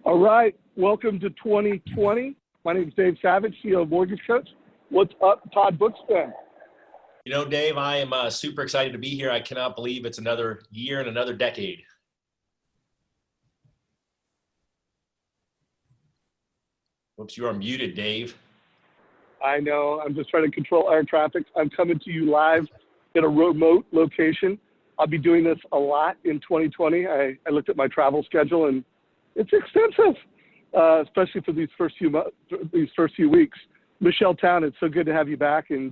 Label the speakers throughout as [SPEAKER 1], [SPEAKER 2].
[SPEAKER 1] All right, welcome to 2020. My name is Dave Savage, CEO of Mortgage Coach. What's up, Todd Bookspan?
[SPEAKER 2] You know, Dave, I am super excited to be here. I cannot believe it's another year and another decade. Whoops, you are muted, Dave.
[SPEAKER 1] I know, I'm just trying to control air traffic. I'm coming to you live in a remote location. I'll be doing this a lot in 2020. I looked at my travel schedule and it's extensive, especially for these first few weeks. Michelle Town, it's so good to have you back, and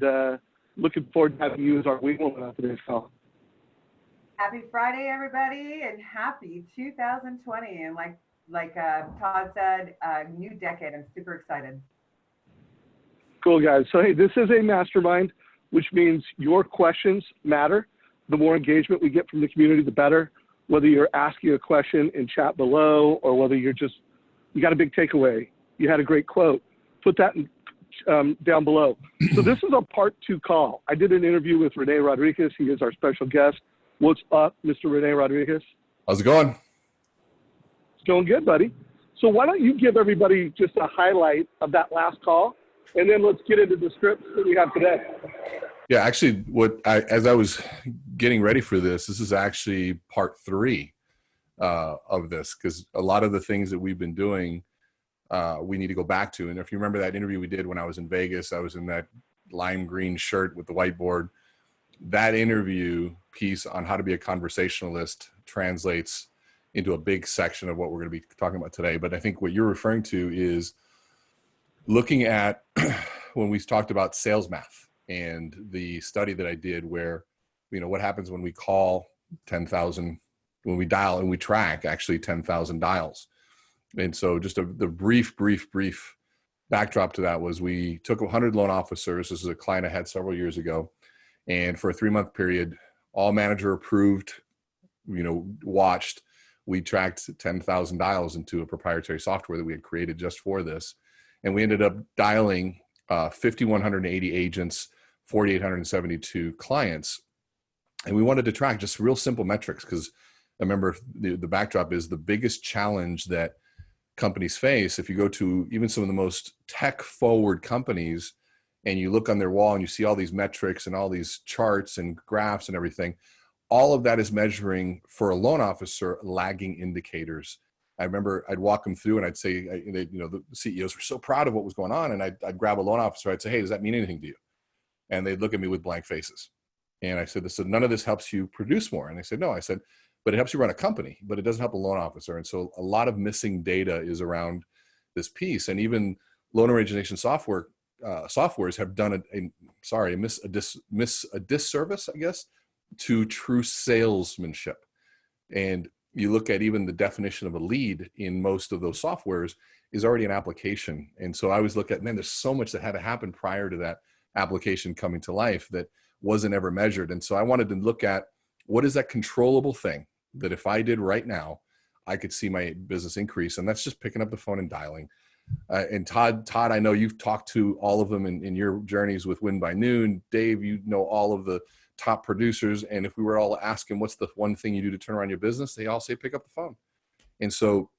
[SPEAKER 1] looking forward to having you as our wing woman on today's call.
[SPEAKER 3] Happy Friday, everybody, and happy 2020. And like Todd said, new decade. I'm super excited.
[SPEAKER 1] Cool, guys. So, hey, this is a mastermind, which means your questions matter. The more engagement we get from the community, the better. Whether you're asking a question in chat below or whether you got a big takeaway, you had a great quote, put that down below. So this is a part 2 call. I did an interview with Rene Rodriguez. He is our special guest. What's up, Mr. Rene Rodriguez?
[SPEAKER 4] How's it going?
[SPEAKER 1] It's going good, buddy. So why don't you give everybody just a highlight of that last call, and then let's get into the script that we have today.
[SPEAKER 4] Yeah, actually, as I was getting ready for this is actually part 3 of this, because a lot of the things that we've been doing, we need to go back to. And if you remember that interview we did when I was in Vegas, I was in that lime green shirt with the whiteboard. That interview piece on how to be a conversationalist translates into a big section of what we're going to be talking about today. But I think what you're referring to is looking at when we talked about sales math and the study that I did where, what happens when we call 10,000, when we dial and we track actually 10,000 dials. And so just the brief backdrop to that was we took 100 loan officers. This is a client I had several years ago. And for a 3-month period, all manager approved, watched, we tracked 10,000 dials into a proprietary software that we had created just for this. And we ended up dialing 5,180 agents, 4,872 clients. And we wanted to track just real simple metrics because remember the backdrop is the biggest challenge that companies face. If you go to even some of the most tech forward companies and you look on their wall and you see all these metrics and all these charts and graphs and everything, all of that is measuring for a loan officer lagging indicators. I remember I'd walk them through and I'd say, the CEOs were so proud of what was going on. And I'd grab a loan officer. I'd say, hey, does that mean anything to you? And they'd look at me with blank faces. And I said, so none of this helps you produce more. And they said, no. I said, but it helps you run a company, but it doesn't help a loan officer. And so a lot of missing data is around this piece. And even loan origination softwares have done a disservice, I guess, to true salesmanship. And you look at even the definition of a lead in most of those softwares is already an application. And so I always look at, man, there's so much that had to happen prior to that application coming to life that wasn't ever measured. And so I wanted to look at what is that controllable thing that if I did right now, I could see my business increase. And that's just picking up the phone and dialing. And Todd, I know you've talked to all of them in your journeys with Win by Noon. Dave, you know all of the top producers. And if we were all asking what's the one thing you do to turn around your business, they all say pick up the phone. And so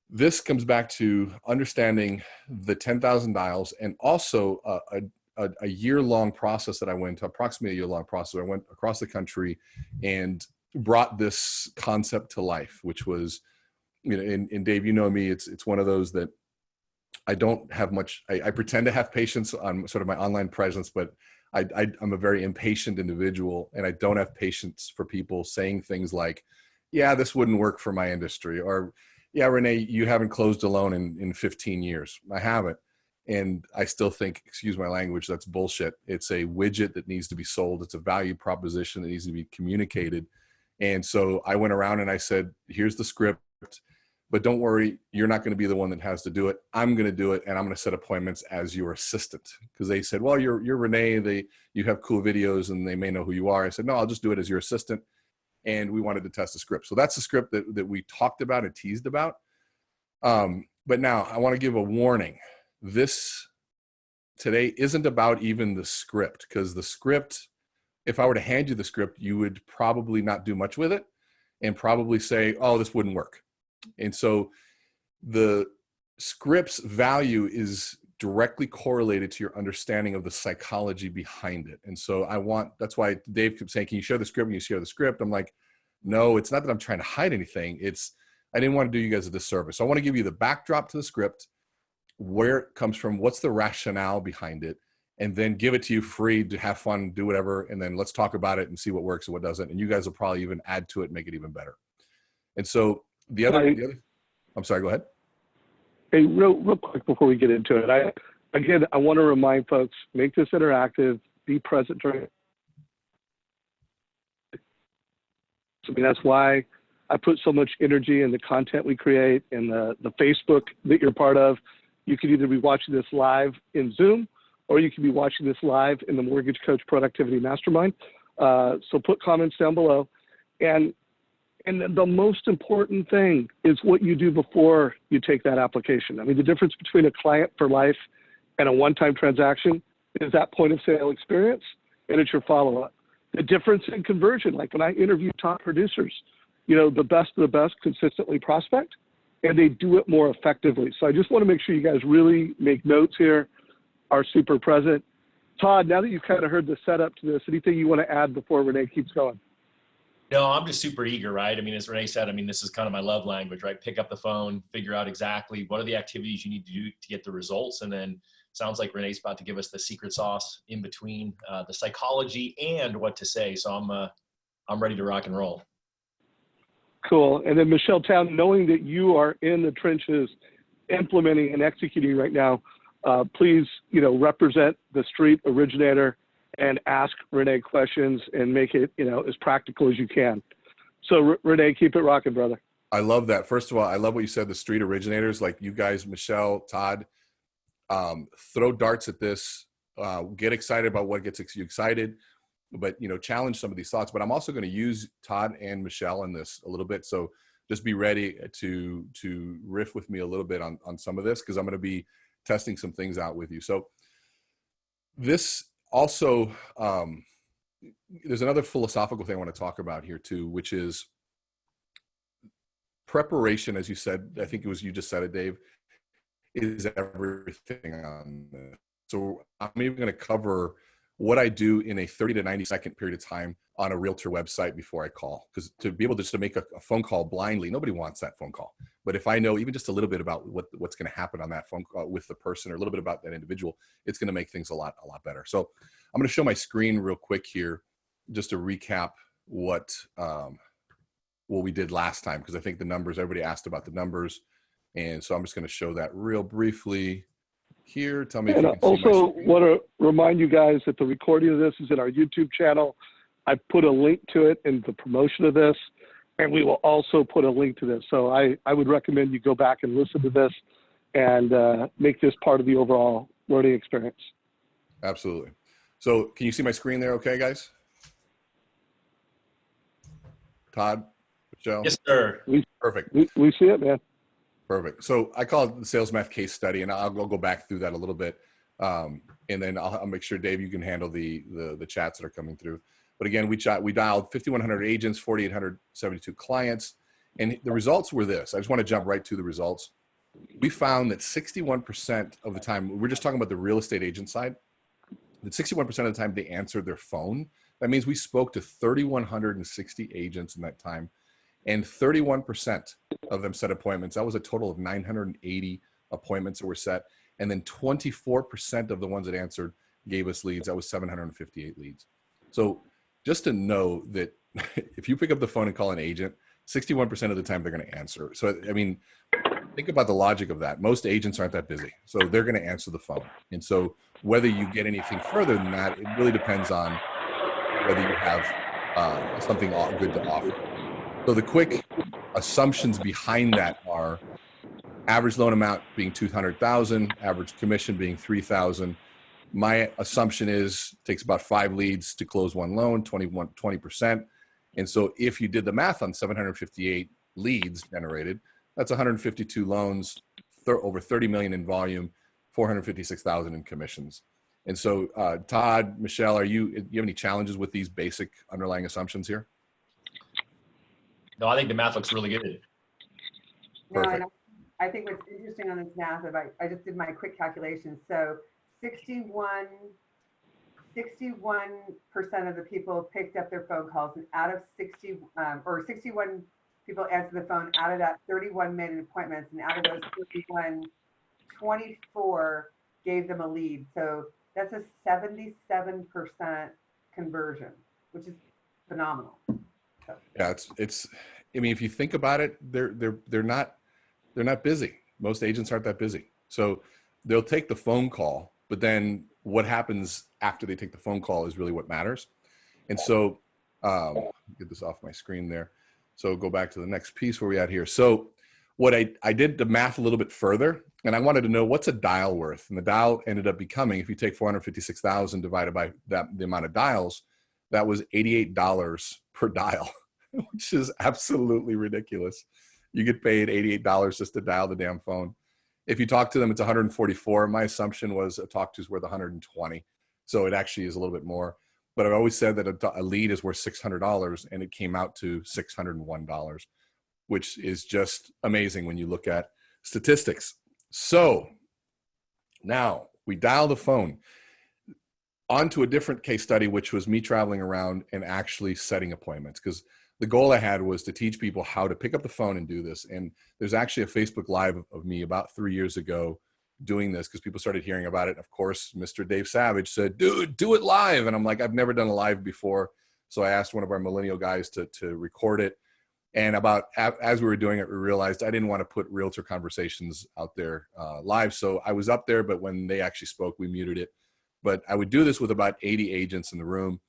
[SPEAKER 4] this comes back to understanding the 10,000 dials and also a year-long process that I went to, approximately a year-long process. I went across the country and brought this concept to life, which was, and Dave, you know me, it's one of those that I don't have much, I pretend to have patience on sort of my online presence, but I'm a very impatient individual and I don't have patience for people saying things like, yeah, this wouldn't work for my industry, or yeah, Rene, you haven't closed a loan in 15 years. I haven't. And I still think, excuse my language, that's bullshit. It's a widget that needs to be sold. It's a value proposition that needs to be communicated. And so I went around and I said, here's the script, but don't worry, you're not going to be the one that has to do it. I'm going to do it. And I'm going to set appointments as your assistant. Because they said, well, you're Rene, you have cool videos and they may know who you are. I said, no, I'll just do it as your assistant. And we wanted to test the script. So that's the script that we talked about and teased about. But now I want to give a warning. This today isn't about even the script, because the script, if I were to hand you the script, you would probably not do much with it and probably say, oh, this wouldn't work. And so the script's value is directly correlated to your understanding of the psychology behind it. And so that's why Dave kept saying, can you share the script? When you share the script, I'm like, no, it's not that I'm trying to hide anything. I didn't want to do you guys a disservice. So I want to give you the backdrop to the script, where it comes from, what's the rationale behind it, and then give it to you free to have fun, do whatever. And then let's talk about it and see what works and what doesn't. And you guys will probably even add to it and make it even better. And so the other I'm sorry, go ahead.
[SPEAKER 1] Hey, real quick before we get into it, I want to remind folks, make this interactive, be present during. I mean, that's why I put so much energy in the content we create and the Facebook that you're part of. You could either be watching this live in Zoom, or you can be watching this live in the Mortgage Coach Productivity Mastermind. So put comments down below. And the most important thing is what you do before you take that application. I mean, the difference between a client for life and a one-time transaction is that point of sale experience, and it's your follow-up. The difference in conversion, like when I interview top producers, the best of the best consistently prospect, and they do it more effectively. So I just want to make sure you guys really make notes here, are super present. Todd, now that you've kind of heard the setup to this, anything you want to add before Rene keeps going?
[SPEAKER 2] No, I'm just super eager, right? I mean, as Rene said, this is kind of my love language, right? Pick up the phone, figure out exactly what are the activities you need to do to get the results. And then sounds like Rene's about to give us the secret sauce in between the psychology and what to say. So I'm ready to rock and roll.
[SPEAKER 1] Cool. And then Michelle Town, knowing that you are in the trenches implementing and executing right now, please, represent the street originator and ask Rene questions and make it, as practical as you can. So Rene, keep it rocking, brother.
[SPEAKER 4] I love that. First of all, I love what you said, the street originators, like you guys, Michelle, Todd, throw darts at this, get excited about what gets you excited, but, challenge some of these thoughts. But I'm also going to use Todd and Michelle in this a little bit. So just be ready to riff with me a little bit on some of this, because I'm going to be testing some things out with you. So this also, there's another philosophical thing I want to talk about here too, which is preparation. As you said, I think it was you just said it, Dave, is everything on this. So I'm even going to cover what I do in a 30 to 90 second period of time on a realtor website before I call. Because to be able just to make a phone call blindly, nobody wants that phone call. But if I know even just a little bit about what's going to happen on that phone call with the person, or a little bit about that individual, it's going to make things a lot better. So I'm going to show my screen real quick here, just to recap what we did last time, because I think the numbers, everybody asked about the numbers. And so I'm just going to show that real briefly here. Tell me if you can see my screen.
[SPEAKER 1] Also want to remind you guys that the recording of this is in our YouTube channel. I put a link to it in the promotion of this, and we will also put a link to this. So I would recommend you go back and listen to this and make this part of the overall learning experience.
[SPEAKER 4] Absolutely. So can you see my screen there okay, guys? Todd, Michelle?
[SPEAKER 2] Yes, sir.
[SPEAKER 4] Perfect.
[SPEAKER 1] We see it, man.
[SPEAKER 4] Perfect. So I call it the sales math case study, and I'll go back through that a little bit. And then I'll make sure, Dave, you can handle the chats that are coming through. But again, we dialed 5,100 agents, 4,872 clients. And the results were this. I just want to jump right to the results. We found that 61% of the time, we're just talking about the real estate agent side, that 61% of the time they answered their phone. That means we spoke to 3,160 agents in that time, and 31% of them set appointments. That was a total of 980 appointments that were set. And then 24% of the ones that answered gave us leads. That was 758 leads. So just to know that if you pick up the phone and call an agent, 61% of the time they're going to answer. So, I mean, think about the logic of that. Most agents aren't that busy, so they're going to answer the phone. And so whether you get anything further than that, it really depends on whether you have something good to offer. So the quick assumptions behind that are average loan amount being $200,000, average commission being $3,000. My assumption is it takes about 5 leads to close one loan, 20%. And so if you did the math on 758 leads generated, that's 152 loans, over 30 million in volume, 456,000 in commissions. And so Todd, Michelle, do you have any challenges with these basic underlying assumptions here?
[SPEAKER 2] No, I think the math looks really good.
[SPEAKER 3] No, I
[SPEAKER 4] Perfect.
[SPEAKER 3] don't. I think what's interesting on this math, if I just did my quick calculation. So 61% of the people picked up their phone calls, and out of 61 people answered the phone. Out of that, 31 made an appointments, and out of those 31, 24 gave them a lead. So that's a 77% conversion, which is phenomenal.
[SPEAKER 4] Yeah, it's. I mean, if you think about it, they're not busy. Most agents aren't that busy, so they'll take the phone call, but then what happens after they take the phone call is really what matters. And so, get this off my screen there. So go back to the next piece where we at here. So what I did the math a little bit further, and I wanted to know what's a dial worth, and the dial ended up becoming, if you take 456,000 divided by the amount of dials, that was $88 per dial, which is absolutely ridiculous. You get paid $88 just to dial the damn phone. If you talk to them, it's 144. My assumption was a talk to is worth 120. So it actually is a little bit more. But I've always said that a lead is worth $600, and it came out to $601, which is just amazing when you look at statistics. So now we dial the phone onto a different case study, which was me traveling around and actually setting appointments, because the goal I had was to teach people how to pick up the phone and do this. And there's actually a Facebook Live of me about 3 years ago doing this, because people started hearing about it. And of course, Mr. Dave Savage said, dude, do it live. And I'm like, I've never done a live before. So I asked one of our millennial guys to record it. And as we were doing it, we realized I didn't want to put realtor conversations out there live. So I was up there, but when they actually spoke, we muted it. But I would do this with about 80 agents in the room.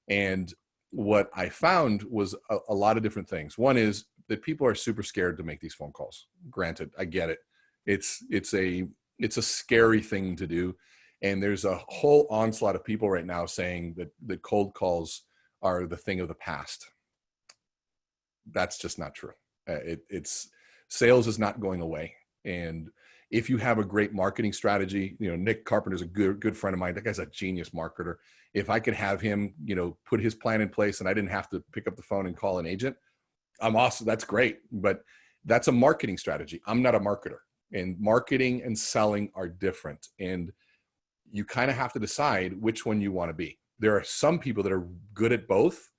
[SPEAKER 4] And what I found was a lot of different things. One is that people are super scared to make these phone calls. Granted, I get it. It's a scary thing to do. And there's a whole onslaught of people right now saying that cold calls are the thing of the past. That's just not true. Sales is not going away. And if you have a great marketing strategy, Nick Carpenter's a good friend of mine. That guy's a genius marketer. If I could have him, put his plan in place and I didn't have to pick up the phone and call an agent, I'm awesome. That's great. But that's a marketing strategy. I'm not a marketer, and marketing and selling are different. And you kind of have to decide which one you want to be. There are some people that are good at both,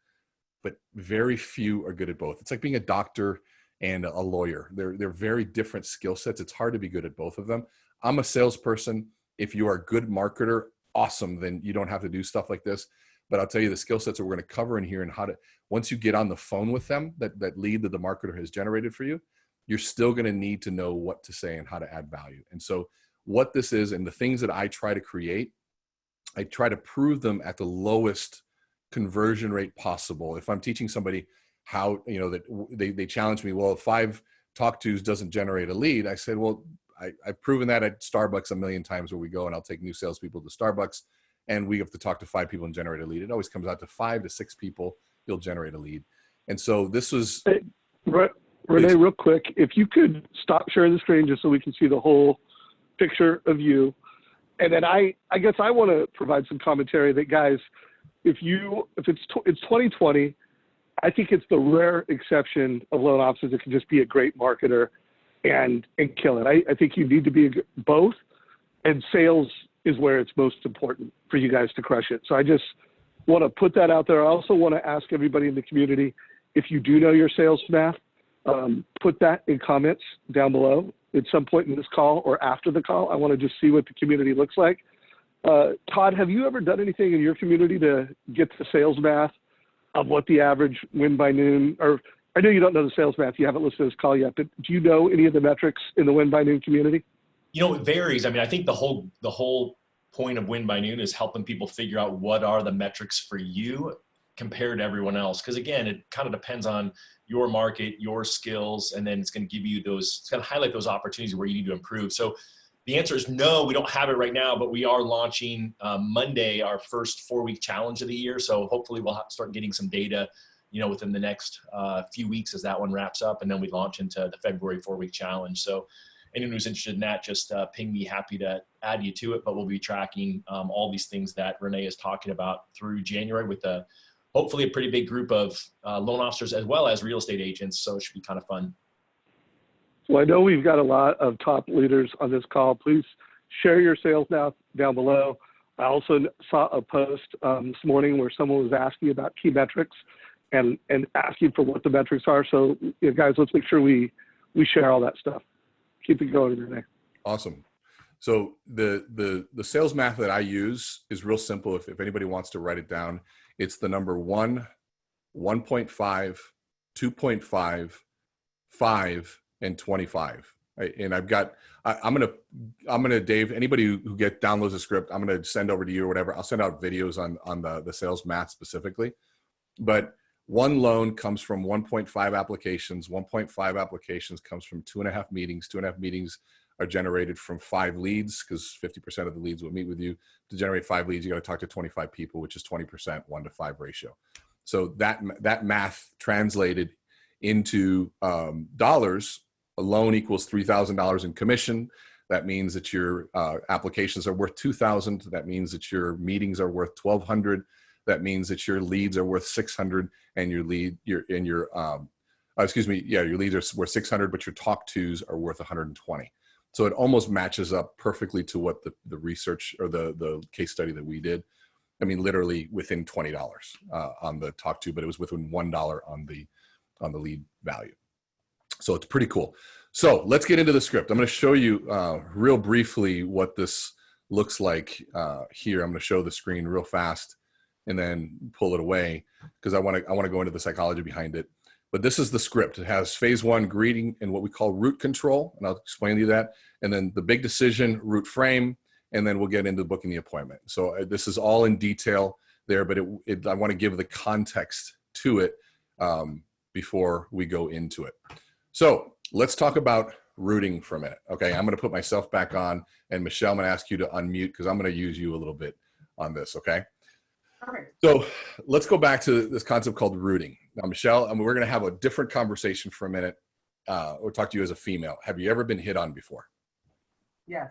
[SPEAKER 4] but very few are good at both. It's like being a doctor and a lawyer. They're very different skill sets. It's hard to be good at both of them. I'm a salesperson. If you are a good marketer, awesome, then you don't have to do stuff like this. But I'll tell you the skill sets that we're going to cover in here, and how to, once you get on the phone with them, that lead that the marketer has generated for you, you're still going to need to know what to say and how to add value. And so what this is, and the things that I try to create, I try to prove them at the lowest conversion rate possible. If I'm teaching somebody how, that they challenge me, well, if 5 talk tos doesn't generate a lead, I said, well, I've proven that at Starbucks a million times, where we go and I'll take new salespeople to Starbucks and we have to talk to 5 people and generate a lead. It always comes out to 5 to 6 people, you'll generate a lead. And so this was...
[SPEAKER 1] Hey, Rene, real quick, if you could stop sharing the screen just so we can see the whole picture of you. And then I guess I want to provide some commentary that, guys, if it's 2020, I think it's the rare exception of loan officers that can just be a great marketer and kill it. I think you need to be both, and sales is where it's most important for you guys to crush it. So I just want to put that out there. I also want to ask everybody in the community, if you do know your sales math, put that in comments down below at some point in this call or after the call. I want to just see what the community looks like. Todd, have you ever done anything in your community to get the sales math of what the average win by noon, or I know you don't know the sales math, you haven't listened to this call yet, but do you know any of the metrics in the win by noon community?
[SPEAKER 2] It varies. I mean, I think the whole point of win by noon is helping people figure out what are the metrics for you compared to everyone else. Because again, it kind of depends on your market, your skills, and then it's going to give you it's going to highlight those opportunities where you need to improve. So the answer is no, we don't have it right now, but we are launching Monday, our first 4-week challenge of the year. So hopefully we'll start getting some data, within the next few weeks as that one wraps up, and then we launch into the February 4-week challenge. So anyone who's interested in that, just ping me, happy to add you to it. But we'll be tracking all these things that Rene is talking about through January with hopefully a pretty big group of loan officers as well as real estate agents. So it should be kind of fun.
[SPEAKER 1] Well, I know we've got a lot of top leaders on this call. Please share your sales now down below. I also saw a post this morning where someone was asking about key metrics and asking for what the metrics are. So, guys, let's make sure we share all that stuff. Keep it going, Rene.
[SPEAKER 4] Awesome. So the sales math that I use is real simple. If anybody wants to write it down, it's the number 1, 1.5, 2.5, 5, and 25. Right? And I've got, I'm gonna Dave, anybody who downloads the script, I'm gonna send over to you or whatever. I'll send out videos on the sales math specifically. But one loan comes from 1.5 applications. 1.5 applications comes from 2.5 meetings. 2.5 meetings are generated from 5 leads, because 50% of the leads will meet with you. To generate 5 leads, you got to talk to 25 people, which is 20%, 1-to-5 ratio. So that math translated into dollars. A loan equals $3,000 in commission. That means that your applications are worth $2,000. That means that your meetings are worth $1,200. That means that your leads are worth $600, and your leads are worth $600, but your talk tos are worth $120. So it almost matches up perfectly to what the research or the case study that we did. I mean, literally within $20 on the talk to, but it was within $1 on the lead value. So it's pretty cool. So let's get into the script. I'm going to show you real briefly what this looks like here. I'm going to show the screen real fast and then pull it away, because I want to go into the psychology behind it. But this is the script. It has phase 1, greeting, and what we call route control. And I'll explain to you that. And then the big decision, route frame, and then we'll get into booking the appointment. So this is all in detail there, but I want to give the context to it before we go into it. So let's talk about routing for a minute. Okay, I'm going to put myself back on, and Michelle, I'm going to ask you to unmute, because I'm going to use you a little bit on this, okay?
[SPEAKER 3] Okay.
[SPEAKER 4] So let's go back to this concept called routing. Now, Michelle, we're going to have a different conversation for a minute. We'll talk to you as a female. Have you ever been hit on before?
[SPEAKER 3] Yes.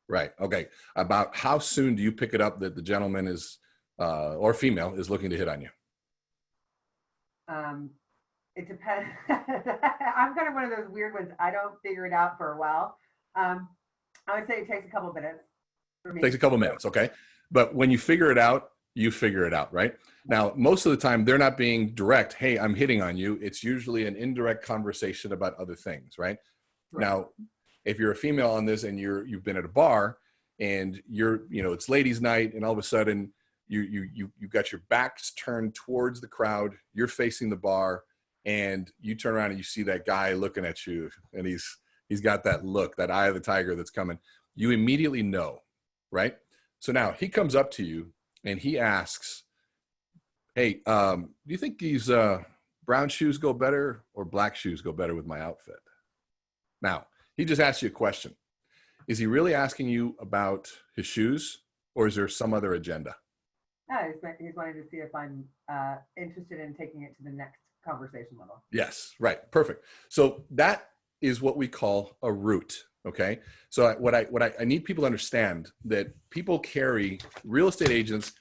[SPEAKER 4] Right. Okay. About how soon do you pick it up that the gentleman is, or female is looking to hit on you?
[SPEAKER 3] It depends. I'm kind of one of those weird ones. I don't figure it out for a while. I would say it takes a couple of minutes for me.
[SPEAKER 4] Takes a couple of minutes. Okay. But when you figure it out, right? Now, most of the time they're not being direct. Hey, I'm hitting on you. It's usually an indirect conversation about other things, right? Now, if you're a female on this and you've been at a bar and it's ladies' night, and all of a sudden you've got your backs turned towards the crowd, you're facing the bar, and you turn around and you see that guy looking at you, and he's got that look, that eye of the tiger that's coming. You immediately know, right? So now he comes up to you and he asks, hey, do you think these brown shoes go better or black shoes go better with my outfit? Now, he just asked you a question. Is he really asking you about his shoes, or is there some other agenda?
[SPEAKER 3] No, he's wanting to see if I'm interested in taking it to the next conversation level.
[SPEAKER 4] Yes, right, perfect. So that is what we call a route. Okay, so what I need people to understand, that people carry, real estate agents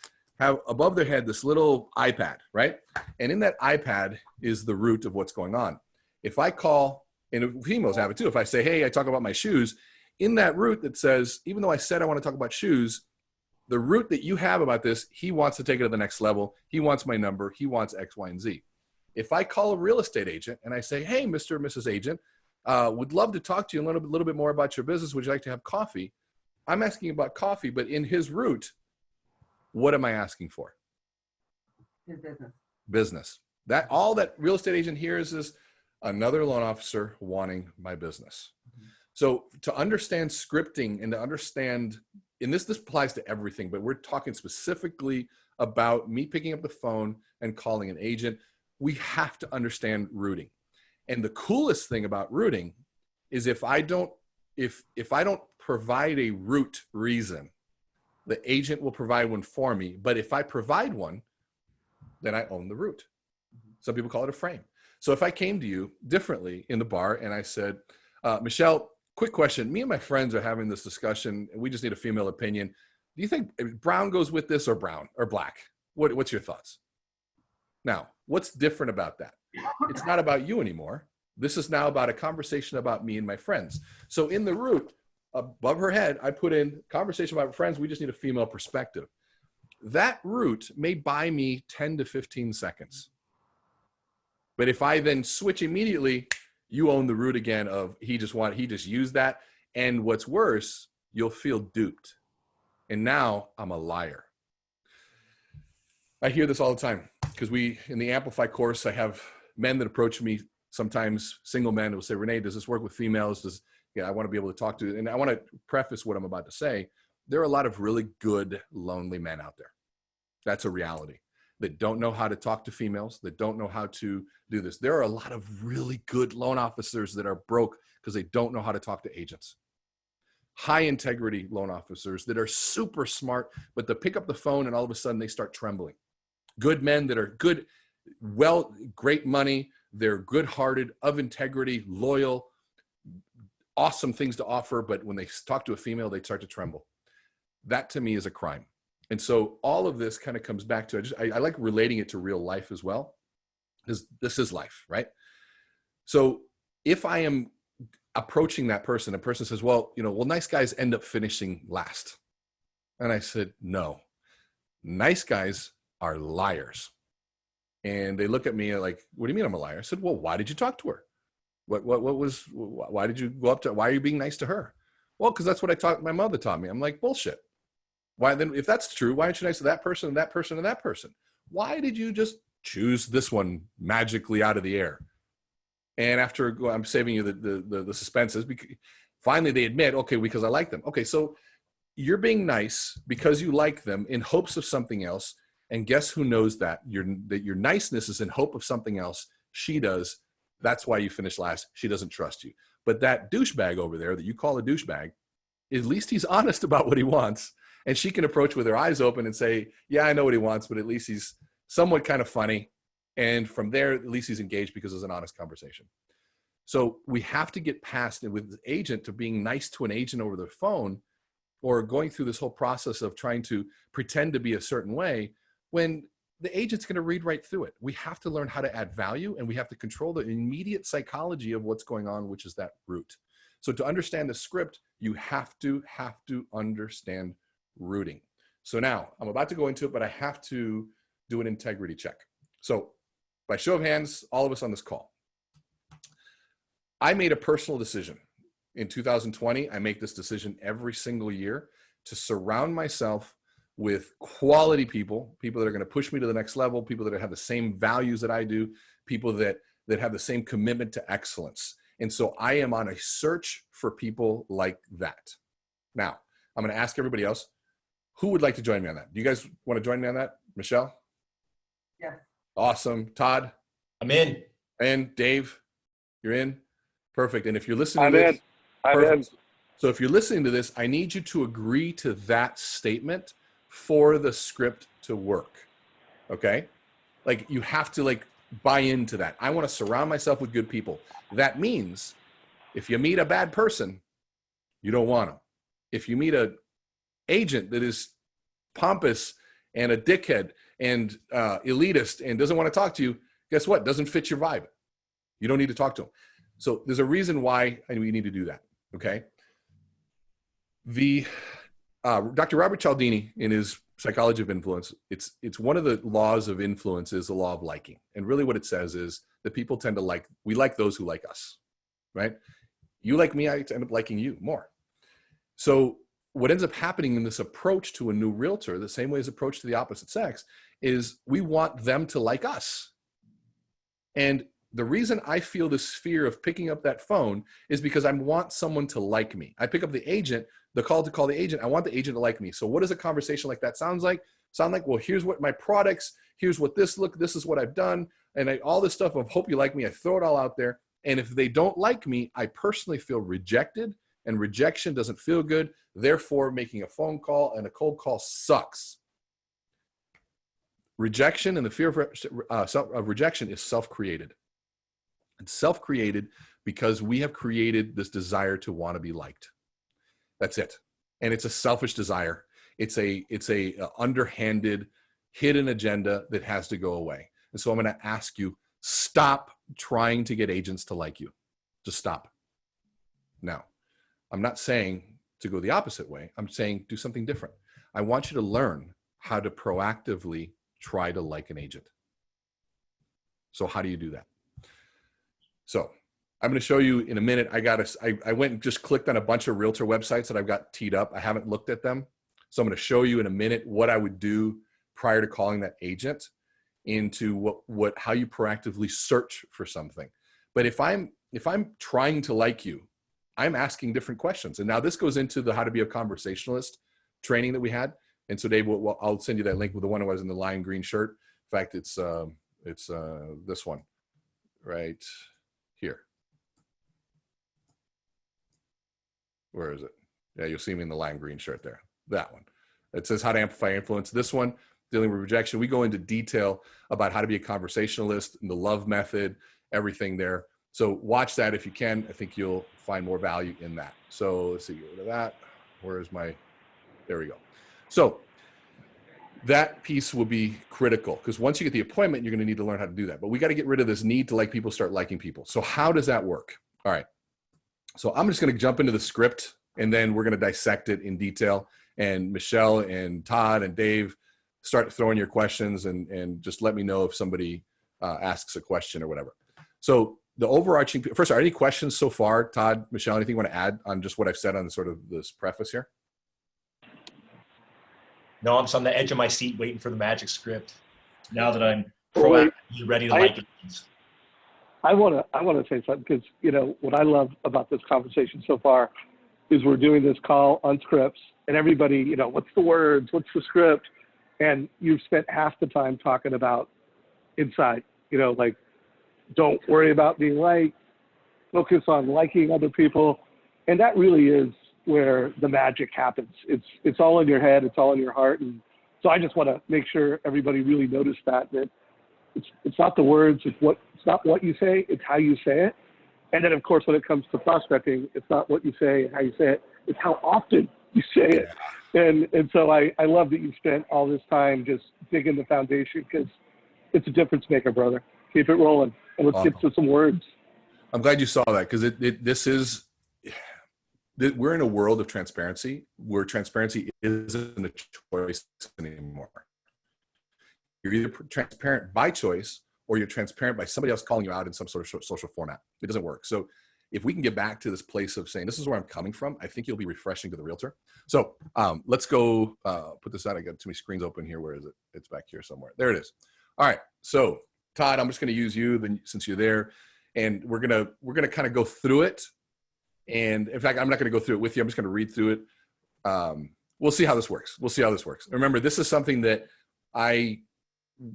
[SPEAKER 4] have above their head this little iPad, right? And in that iPad is the route of what's going on. If I call, and females have it too, if I say, hey, I talk about my shoes, in that route that says, even though I said I want to talk about shoes, the route that you have about this, he wants to take it to the next level. He wants my number. He wants X, Y, and Z. If I call a real estate agent and I say, hey, Mr. or Mrs. Agent, would love to talk to you a little bit more about your business. Would you like to have coffee? I'm asking about coffee, but in his route, what am I asking for?
[SPEAKER 3] His business.
[SPEAKER 4] Business. That all that real estate agent hears is another loan officer wanting my business. Mm-hmm. So to understand scripting and to understand, and this applies to everything, but we're talking specifically about me picking up the phone and calling an agent. We have to understand routing. And the coolest thing about routing is if I don't provide a route reason, the agent will provide one for me. But if I provide one, then I own the route. Some people call it a frame. So if I came to you differently in the bar and I said, Michelle, quick question. Me and my friends are having this discussion and we just need a female opinion. Do you think brown goes with this or brown or black? What's your thoughts? Now, what's different about that? It's not about you anymore. This is now about a conversation about me and my friends. So in the root, above her head, I put in conversation about friends. We just need a female perspective. That root may buy me 10 to 15 seconds. But if I then switch immediately, you own the root again of he just used that. And what's worse, you'll feel duped. And now I'm a liar. I hear this all the time because in the Amplify course, I have men that approach me, sometimes single men, who will say, Rene, does this work with females? I want to be able to talk to, and I want to preface what I'm about to say. There are a lot of really good, lonely men out there. That's a reality, that don't know how to talk to females, that don't know how to do this. There are a lot of really good loan officers that are broke because they don't know how to talk to agents. High integrity loan officers that are super smart, but they pick up the phone and all of a sudden they start trembling. Good men that are good, great money, they're good-hearted, of integrity, loyal, awesome things to offer, but when they talk to a female, they start to tremble. That to me is a crime. And so all of this kind of comes back to, I like relating it to real life as well, because this is life, right? So if I am approaching that person, a person says, well, nice guys end up finishing last. And I said, no, nice guys are liars. And they look at me like, what do you mean I'm a liar? I said, well, why did you talk to her? Why did you go up to, why are you being nice to her? Well, because that's what my mother taught me. I'm like, bullshit. Why then, if that's true, why aren't you nice to that person and that person and that person? Why did you just choose this one magically out of the air? And after, I'm saving you the suspenses, finally they admit, okay, because I like them. Okay, so you're being nice because you like them in hopes of something else. And guess who knows that? That your niceness is in hope of something else. She does. That's why you finish last. She doesn't trust you. But that douchebag over there that you call a douchebag, at least he's honest about what he wants. And she can approach with her eyes open and say, yeah, I know what he wants, but at least he's somewhat kind of funny. And from there, at least he's engaged because it's an honest conversation. So we have to get past it with the agent to being nice to an agent over the phone, or going through this whole process of trying to pretend to be a certain way when the agent's going to read right through it. We have to learn how to add value, and we have to control the immediate psychology of what's going on, which is that root. So to understand the script, you have to understand rooting. So now I'm about to go into it, but I have to do an integrity check. So by show of hands, all of us on this call, I made a personal decision in 2020. I make this decision every single year to surround myself with quality people that are going to push me to the next level, people that have the same values that I do, people that have the same commitment to excellence. And so I am on a search for people like that. Now, I'm going to ask everybody else, who would like to join me on that? Do you guys want to join me on that? Michelle?
[SPEAKER 3] Yeah.
[SPEAKER 4] Awesome. Todd?
[SPEAKER 2] I'm in.
[SPEAKER 4] And Dave? You're in? Perfect. And if you're listening
[SPEAKER 1] I'm
[SPEAKER 4] to this,
[SPEAKER 1] I'm in.
[SPEAKER 4] So if you're listening to this, I need you to agree to that statement for the script to work. Okay? Like you have to buy into that. I want to surround myself with good people. That means if you meet a bad person, you don't want them. If you meet an agent that is pompous and a dickhead and elitist and doesn't want to talk to you, guess what? Doesn't fit your vibe. You don't need to talk to them. So there's a reason why we need to do that. Okay. Dr. Robert Cialdini, in his Psychology of Influence, it's one of the laws of influence is the law of liking. And really what it says is that people tend to we like those who like us, right? You like me, I end up liking you more. So what ends up happening in this approach to a new realtor, the same way as approach to the opposite sex, is we want them to like us. And the reason I feel this fear of picking up that phone is because I want someone to like me. I pick up the agent, the call to call the agent. I want the agent to like me. So what does a conversation like that sound like? Well, here's what my products, here's what this is what I've done. And all this stuff of hope you like me. I throw it all out there. And if they don't like me, I personally feel rejected, and rejection doesn't feel good. Therefore, making a phone call and a cold call sucks. Rejection and the fear of rejection is self-created. It's self-created because we have created this desire to want to be liked. That's it. And it's a selfish desire. It's a underhanded, hidden agenda that has to go away. And so I'm going to ask you, stop trying to get agents to like you. Just stop. Now, I'm not saying to go the opposite way. I'm saying do something different. I want you to learn how to proactively try to like an agent. So how do you do that? So I'm going to show you in a minute. I went and just clicked on a bunch of realtor websites that I've got teed up. I haven't looked at them. So I'm going to show you in a minute what I would do prior to calling that agent into how you proactively search for something. But if I'm trying to like you, I'm asking different questions. And now this goes into the how to be a conversationalist training that we had. And so Dave, I'll send you that link with the one who was in the lime green shirt. In fact, it's this one right here. Where is it? Yeah, you'll see me in the lime green shirt there. That one. It says how to amplify influence. This one, dealing with rejection. We go into detail about how to be a conversationalist and the love method, everything there. So watch that if you can. I think you'll find more value in that. So let's see, get rid of that. There we go. So that piece will be critical because once you get the appointment, you're going to need to learn how to do that. But we got to get rid of this need to like people, start liking people. So how does that work? All right. So I'm just going to jump into the script and then we're going to dissect it in detail. And Michelle and Todd and Dave, start throwing your questions and just let me know if somebody asks a question or whatever. So the overarching, first, are any questions so far? Todd, Michelle, anything you want to add on just what I've said on sort of this preface here?
[SPEAKER 2] No, I'm just on the edge of my seat waiting for the magic script. Now that I'm proactively ready to like it.
[SPEAKER 1] I want to say something because, you know, what I love about this conversation so far is we're doing this call on scripts and everybody, you know, what's the words, what's the script? And you've spent half the time talking about inside, you know, like, don't worry about being liked, focus on liking other people. And that really is where the magic happens. It's all in your head, it's all in your heart. And so I just want to make sure everybody really noticed that it's not the words, it's not what you say, it's how you say it. And then of course, when it comes to prospecting, it's not what you say and how you say it, it's how often you say it. And so I love that you spent all this time just digging the foundation because it's a difference maker, brother. Keep it rolling. And let's get to some words. I'm
[SPEAKER 4] glad you saw that because we're in a world of transparency where transparency isn't a choice anymore. You're either transparent by choice or you're transparent by somebody else calling you out in some sort of social format. It doesn't work. So if we can get back to this place of saying, this is where I'm coming from, I think you'll be refreshing to the realtor. So let's go put this out. I got too many screens open here. Where is it? It's back here somewhere. There it is. All right. So Todd, I'm just going to use you since you're there, and we're gonna kind of go through it. And in fact, I'm not going to go through it with you. I'm just going to read through it. We'll see how this works. Remember, this is something that I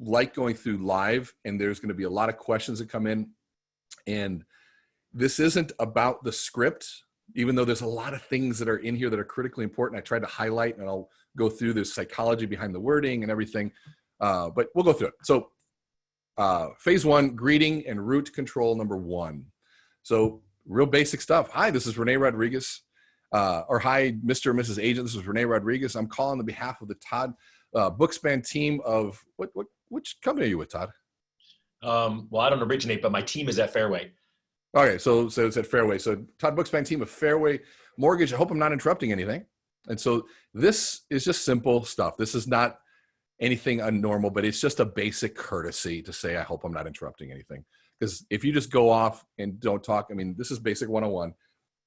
[SPEAKER 4] like going through live, and there's going to be a lot of questions that come in. And this isn't about the script, even though there's a lot of things that are in here that are critically important. I tried to highlight, and I'll go through the psychology behind the wording and everything. But we'll go through it. So phase one, greeting and route control number one. So real basic stuff. Hi, this is Rene Rodriguez. Or hi, Mr. and Mrs. Agent. This is Rene Rodriguez. I'm calling on behalf of the Todd Bookspan team of which company are you with, Todd?
[SPEAKER 2] Well, I don't originate, but my team is at Fairway.
[SPEAKER 4] Okay, so it's at Fairway. So Todd Bookspan team of Fairway Mortgage. I hope I'm not interrupting anything. And so this is just simple stuff. This is not anything unnormal, but it's just a basic courtesy to say, I hope I'm not interrupting anything. Because if you just go off and don't talk, I mean, this is basic 101,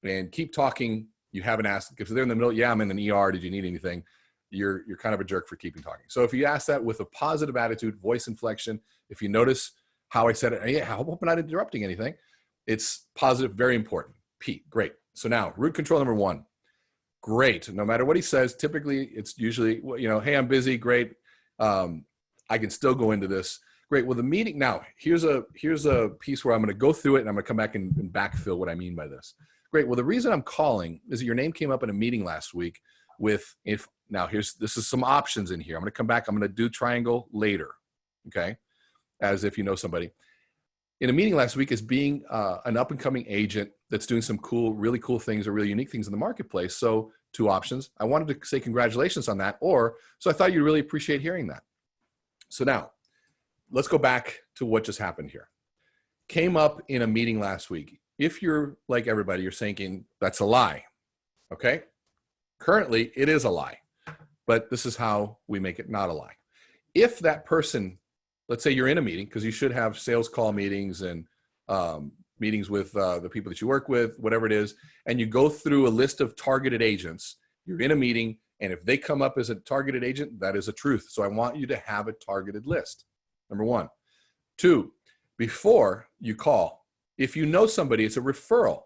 [SPEAKER 4] and keep talking. You haven't asked, if they're in the middle, yeah, I'm in an ER. Did you need anything? You're kind of a jerk for keeping talking. So if you ask that with a positive attitude, voice inflection, if you notice how I said it, yeah, I hope I'm not interrupting anything. It's positive, very important. Pete, great. So now route control number one, great. No matter what he says, typically it's usually, you know, hey, I'm busy. Great. I can still go into this. Great. Well, the meeting now, here's a piece where I'm going to go through it and I'm going to come back and backfill what I mean by this. Great. Well, the reason I'm calling is that your name came up in a meeting last week with, this is some options in here. I'm going to come back. I'm going to do triangle later. Okay. As if you know somebody. In a meeting last week as being an up and coming agent that's doing some really cool things or really unique things in the marketplace. So 2 options. I wanted to say congratulations on that, so I thought you'd really appreciate hearing that. So now let's go back to what just happened here. came up in a meeting last week, if you're like everybody, you're thinking that's a lie. Okay. Currently, it is a lie, but this is how we make it not a lie. If that person, let's say you're in a meeting, because you should have sales call meetings and meetings with the people that you work with, whatever it is, and you go through a list of targeted agents, you're in a meeting, and if they come up as a targeted agent, that is a truth. So I want you to have a targeted list, number one. Two, before you call, if you know somebody, it's a referral,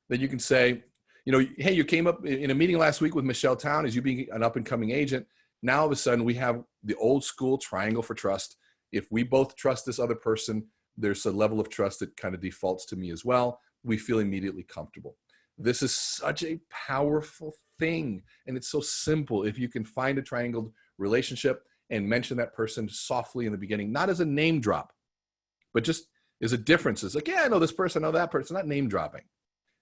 [SPEAKER 4] then you can say, you know, hey, you came up in a meeting last week with Michelle Town as you being an up-and-coming agent. Now, all of a sudden, we have the old school triangle for trust. If we both trust this other person, there's a level of trust that kind of defaults to me as well. We feel immediately comfortable. This is such a powerful thing, and it's so simple. If you can find a triangled relationship and mention that person softly in the beginning, not as a name drop, but just as a difference. It's like, yeah, I know this person, I know that person, not name dropping.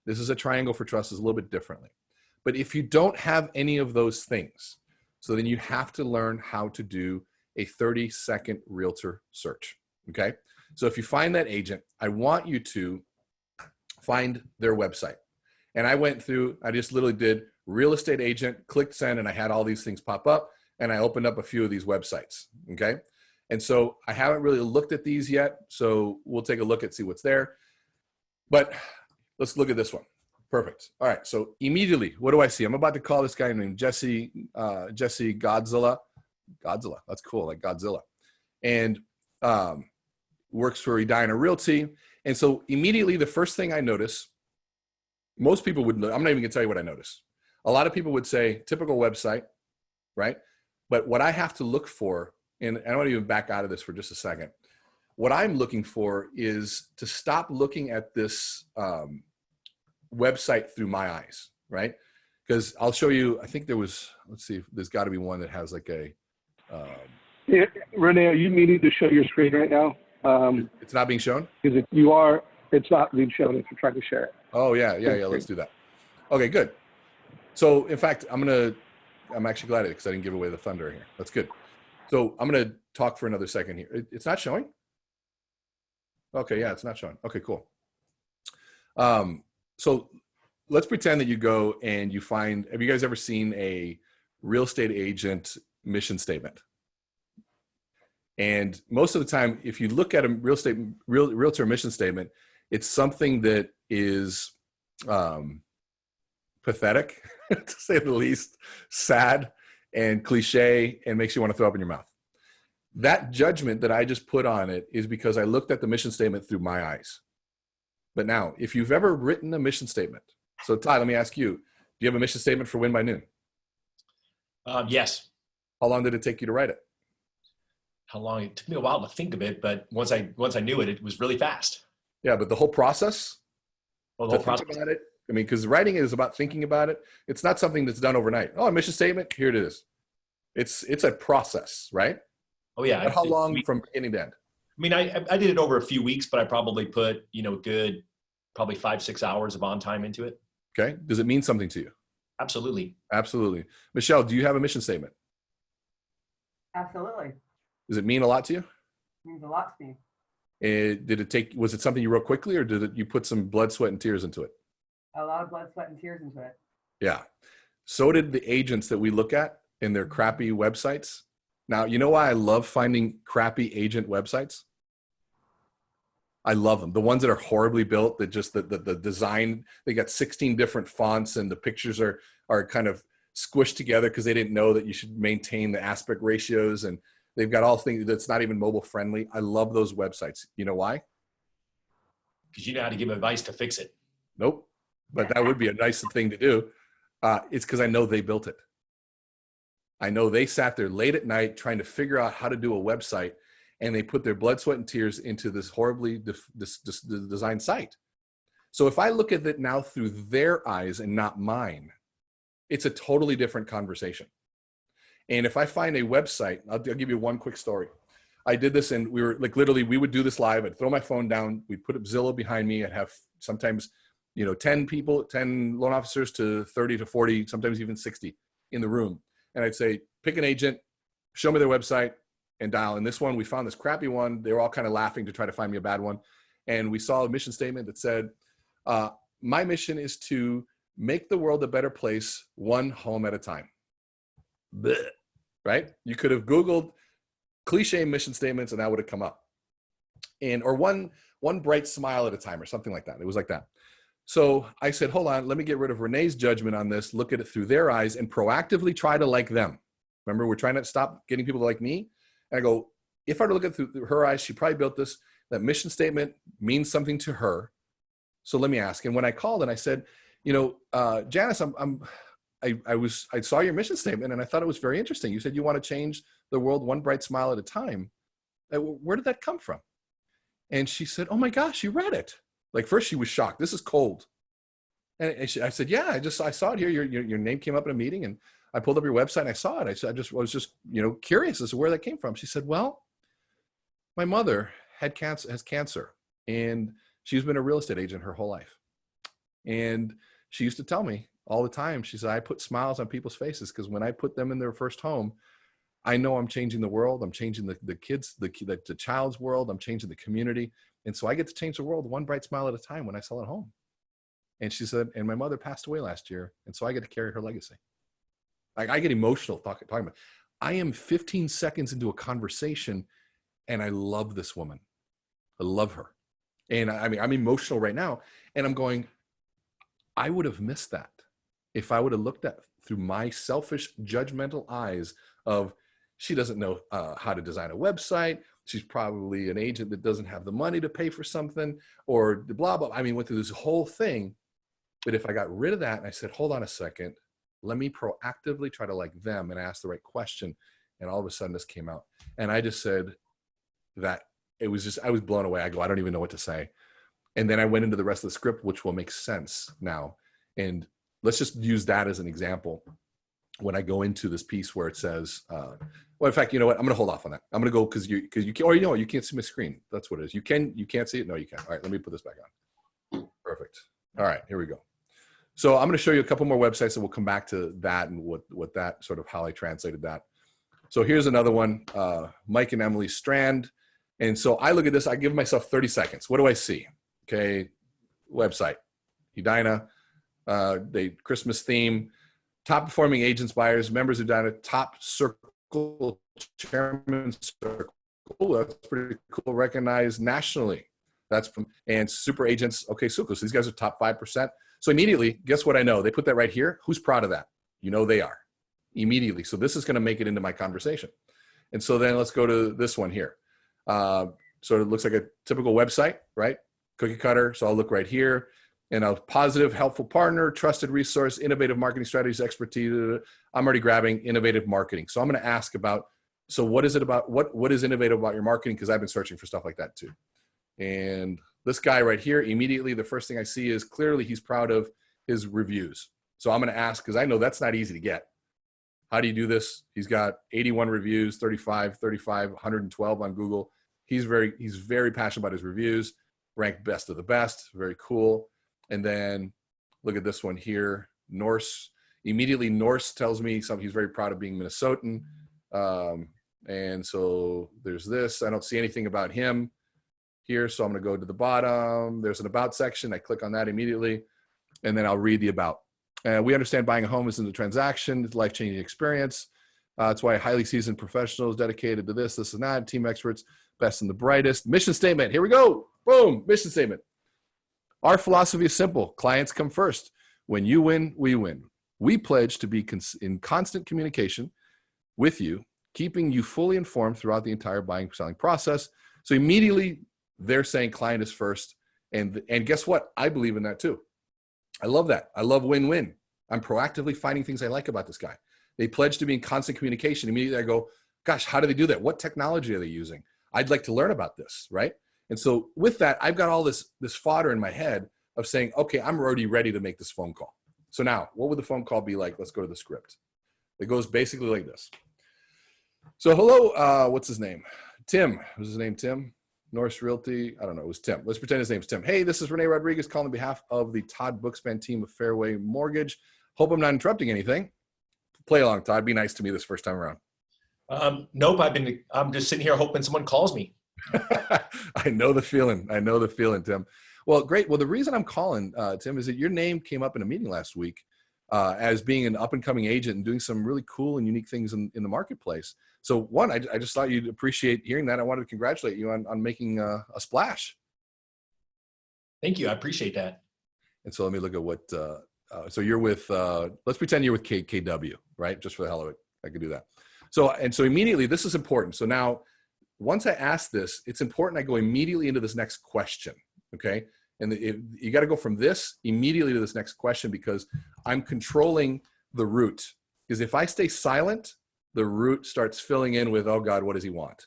[SPEAKER 4] This is a triangle for trust, is a little bit differently. But if you don't have any of those things, so then you have to learn how to do a 30-second realtor search, okay? So if you find that agent, I want you to find their website. And I went through, I just literally did real estate agent, clicked send, and I had all these things pop up, and I opened up a few of these websites, okay? And so I haven't really looked at these yet, so we'll take a look at see what's there. But let's look at this one. Perfect. All right, so immediately, what do I see? I'm about to call this guy named Jesse Godzilla. Godzilla, that's cool, like Godzilla. And works for Edina Realty. And so immediately, the first thing I notice, most people would, I'm not even gonna tell you what I notice. A lot of people would say, typical website, right? But what I have to look for, and I don't want to even back out of this for just a second. What I'm looking for is to stop looking at this website through my eyes, right? Because I'll show you, I think there was, let's see, there's got to be one that has like a...
[SPEAKER 1] Yeah, Rene, are you meaning to show your screen right now?
[SPEAKER 4] It's not being shown?
[SPEAKER 1] Because it's not being shown if you're trying to share it.
[SPEAKER 4] Oh, yeah, let's do that. Okay, good. So, in fact, I'm actually glad because I didn't give away the thunder here. That's good. So, I'm going to talk for another second here. It's not showing? Okay, yeah, it's not showing. Okay, cool. So, let's pretend that you go and you find, have you guys ever seen a real estate agent mission statement? And most of the time, if you look at a realtor mission statement, it's something that is pathetic, to say the least, sad and cliche, and makes you want to throw up in your mouth. That judgment that I just put on it is because I looked at the mission statement through my eyes. But now, if you've ever written a mission statement, so Ty, let me ask you, do you have a mission statement for Win by Noon?
[SPEAKER 2] Yes.
[SPEAKER 4] How long did it take you to write it?
[SPEAKER 2] How long? It took me a while to think of it, but once I knew it, it was really fast.
[SPEAKER 4] Yeah, but the whole process?
[SPEAKER 2] Well, the whole process.
[SPEAKER 4] About it, I mean, because writing is about thinking about it. It's not something that's done overnight. Oh, a mission statement, here it is. It's a process, right?
[SPEAKER 2] Oh yeah.
[SPEAKER 4] But how long from beginning to end?
[SPEAKER 2] I mean, I did it over a few weeks, but I probably put, good, probably 5-6 hours of on time into it.
[SPEAKER 4] Okay. Does it mean something to you?
[SPEAKER 2] Absolutely.
[SPEAKER 4] Absolutely. Michelle, do you have a mission statement?
[SPEAKER 3] Absolutely.
[SPEAKER 4] Does it mean a lot to you?
[SPEAKER 3] It means a lot to me.
[SPEAKER 4] Was it something you wrote quickly, or did you put some blood, sweat, and tears into it?
[SPEAKER 3] A lot of blood, sweat, and tears into it.
[SPEAKER 4] Yeah. So did the agents that we look at in their crappy websites. Now, you know why I love finding crappy agent websites? I love them. The ones that are horribly built, that just the design, they got 16 different fonts and the pictures are kind of squished together because they didn't know that you should maintain the aspect ratios, and they've got all things that's not even mobile friendly. I love those websites. You know why?
[SPEAKER 2] Because you know how to give advice to fix it.
[SPEAKER 4] Nope. But that would be a nice thing to do. It's because I know they built it. I know they sat there late at night trying to figure out how to do a website, and they put their blood, sweat, and tears into this horribly designed site. So if I look at it now through their eyes and not mine, it's a totally different conversation. And if I find a website, I'll give you one quick story. I did this, and we were like, literally, we would do this live. I'd throw my phone down. We'd put up Zillow behind me. I'd have sometimes, 10 people, 10 loan officers to 30 to 40, sometimes even 60 in the room. And I'd say, pick an agent, show me their website, and dial. And this one, we found this crappy one. They were all kind of laughing to try to find me a bad one. and we saw a mission statement that said, my mission is to make the world a better place, one home at a time. Blech. Right? You could have Googled cliche mission statements and that would have come up. Or one bright smile at a time or something like that. It was like that. So I said, hold on, let me get rid of Renee's judgment on this, look at it through their eyes, and proactively try to like them. Remember, we're trying to stop getting people to like me. And I go, if I were to look at it through her eyes, she probably built this. That mission statement means something to her. So let me ask. And when I called and I said, Janice, I saw your mission statement and I thought it was very interesting. You said you want to change the world one bright smile at a time. Where did that come from? And she said, oh my gosh, you read it. Like first she was shocked. This is cold. And I said, yeah, I saw it here. Your name came up in a meeting and I pulled up your website and I saw it. I was just curious as to where that came from. She said, well, my mother has cancer and she's been a real estate agent her whole life. And she used to tell me all the time, she said, I put smiles on people's faces because when I put them in their first home, I know I'm changing the world. I'm changing the kids, the child's world. I'm changing the community. And so I get to change the world one bright smile at a time when I sell at home. And she said, and my mother passed away last year. And so I get to carry her legacy. I get emotional talking about it. I am 15 seconds into a conversation and I love this woman. I love her. And I'm emotional right now. And I'm going, I would have missed that if I would have looked at through my selfish, judgmental eyes of, she doesn't know how to design a website. She's probably an agent that doesn't have the money to pay for something or blah, blah. Went through this whole thing. But if I got rid of that and I said, hold on a second, let me proactively try to like them and ask the right question. And all of a sudden this came out. And I just said that I was blown away. I go, I don't even know what to say. And then I went into the rest of the script, which will make sense now. And let's just use that as an example. When I go into this piece where it says, well, in fact, you know what? I'm going to hold off on that. I'm going to go because you can, or you can't see my screen. That's what it is. You can't see it. No, you can. All right, let me put this back on. Perfect. All right, here we go. So I'm going to show you a couple more websites and we'll come back to that and what that sort of how I translated that. So here's another one, Mike and Emily Strand. And so I look at this, I give myself 30 seconds. What do I see? Okay, website, Edina, Christmas theme, top performing agents, buyers, members of Edina, top circle, chairman circle. Oh, that's pretty cool. Recognized nationally. That's from, and super agents. Okay, so these guys are top 5%. So immediately, guess what I know? They put that right here. Who's proud of that? You know they are. Immediately. So this is going to make it into my conversation. And so then let's go to this one here. So it looks like a typical website, right? Cookie cutter. So I'll look right here. And a positive, helpful partner, trusted resource, innovative marketing strategies, expertise. I'm already grabbing innovative marketing. So I'm going to ask about, so what is it about, what is innovative about your marketing? Because I've been searching for stuff like that too. And this guy right here, immediately, the first thing I see is clearly he's proud of his reviews. So I'm going to ask, because I know that's not easy to get. How do you do this? He's got 81 reviews, 35, 112 on Google. He's very passionate about his reviews, ranked best of the best. Very cool. And then look at this one here, Norse. Immediately, Norse tells me something. He's very proud of being Minnesotan. And so there's this. I don't see anything about him here. So I'm going to go to the bottom. There's an about section. I click on that immediately. And then I'll read the about. We understand buying a home isn't a transaction. It's a life-changing experience. That's why highly seasoned professionals dedicated to this and that, team experts, best and the brightest. Mission statement. Here we go. Boom. Mission statement. Our philosophy is simple. Clients come first. When you win, we win. We pledge to be in constant communication with you, keeping you fully informed throughout the entire buying and selling process. So immediately they're saying client is first. And guess what? I believe in that too. I love that. I love win-win. I'm proactively finding things I like about this guy. They pledge to be in constant communication. Immediately I go, gosh, how do they do that? What technology are they using? I'd like to learn about this, right? And so with that, I've got all this fodder in my head of saying, okay, I'm already ready to make this phone call. So now, what would the phone call be like? Let's go to the script. It goes basically like this. So hello, what's his name? Tim. Was his name Tim? Norse Realty. I don't know. It was Tim. Let's pretend his name's Tim. Hey, this is Rene Rodriguez calling on behalf of the Todd Bookspan team of Fairway Mortgage. Hope I'm not interrupting anything. Play along, Todd. Be nice to me this first time around.
[SPEAKER 2] Nope. I'm just sitting here hoping someone calls me.
[SPEAKER 4] I know the feeling. I know the feeling, Tim. Well, great. Well, the reason I'm calling, Tim, is that your name came up in a meeting last week as being an up-and-coming agent and doing some really cool and unique things in the marketplace. So one, I just thought you'd appreciate hearing that. I wanted to congratulate you on making a splash.
[SPEAKER 2] Thank you. I appreciate that.
[SPEAKER 4] And so let me look at what, so you're with, let's pretend you're with KW, right? Just for the hell of it, I could do that. So immediately, this is important. So now, once I ask this, it's important I go immediately into this next question, okay? And you got to go from this immediately to this next question, because I'm controlling the root. Because if I stay silent, the root starts filling in with, oh God, what does he want?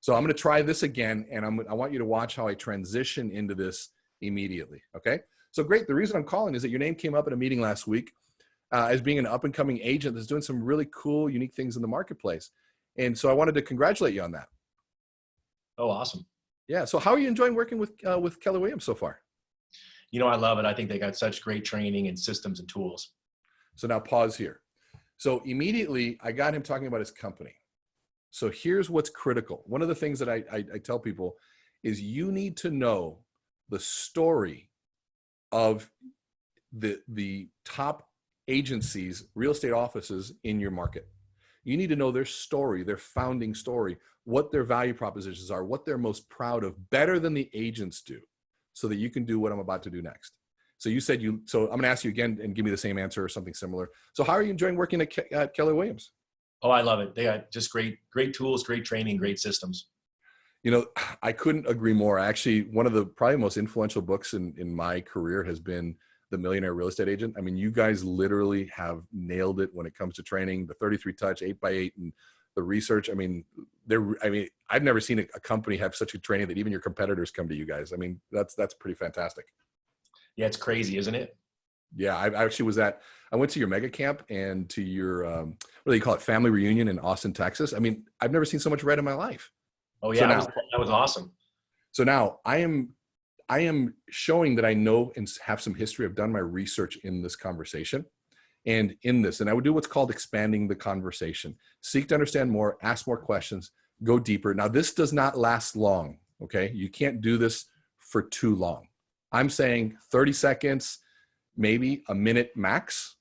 [SPEAKER 4] So I'm going to try this again, and I want you to watch how I transition into this immediately, okay? So great. The reason I'm calling is that your name came up at a meeting last week as being an up-and-coming agent that's doing some really cool, unique things in the marketplace. And so I wanted to congratulate you on that.
[SPEAKER 2] Oh, awesome.
[SPEAKER 4] Yeah. So how are you enjoying working with Keller Williams so far?
[SPEAKER 2] You know, I love it. I think they got such great training and systems and tools.
[SPEAKER 4] So now pause here. So immediately I got him talking about his company. So here's what's critical. One of the things that I tell people is you need to know the story of the top agencies, real estate offices in your market. You need to know their story, their founding story, what their value propositions are, what they're most proud of, better than the agents do, so that you can do what I'm about to do next. So you said so I'm going to ask you again and give me the same answer or something similar. So how are you enjoying working at Keller Williams?
[SPEAKER 2] Oh, I love it. They got just great tools, great training, great systems.
[SPEAKER 4] You know, I couldn't agree more. Actually, one of the probably most influential books in my career has been The Millionaire Real Estate Agent. I mean, you guys literally have nailed it when it comes to training, the 33 touch, 8x8, and the research. I mean, I've never seen a company have such a training that even your competitors come to you guys. I mean, that's pretty fantastic.
[SPEAKER 2] Yeah, it's crazy, isn't it?
[SPEAKER 4] Yeah, I actually I went to your mega camp and to your, what do you call it, family reunion in Austin, Texas. I mean, I've never seen so much red in my life.
[SPEAKER 2] Oh yeah, so that was awesome.
[SPEAKER 4] So now I am showing that I know and have some history. I've done my research in this conversation and I would do what's called expanding the conversation. Seek to understand more, ask more questions, go deeper. Now this does not last long, okay? You can't do this for too long. I'm saying 30 seconds, maybe a minute max,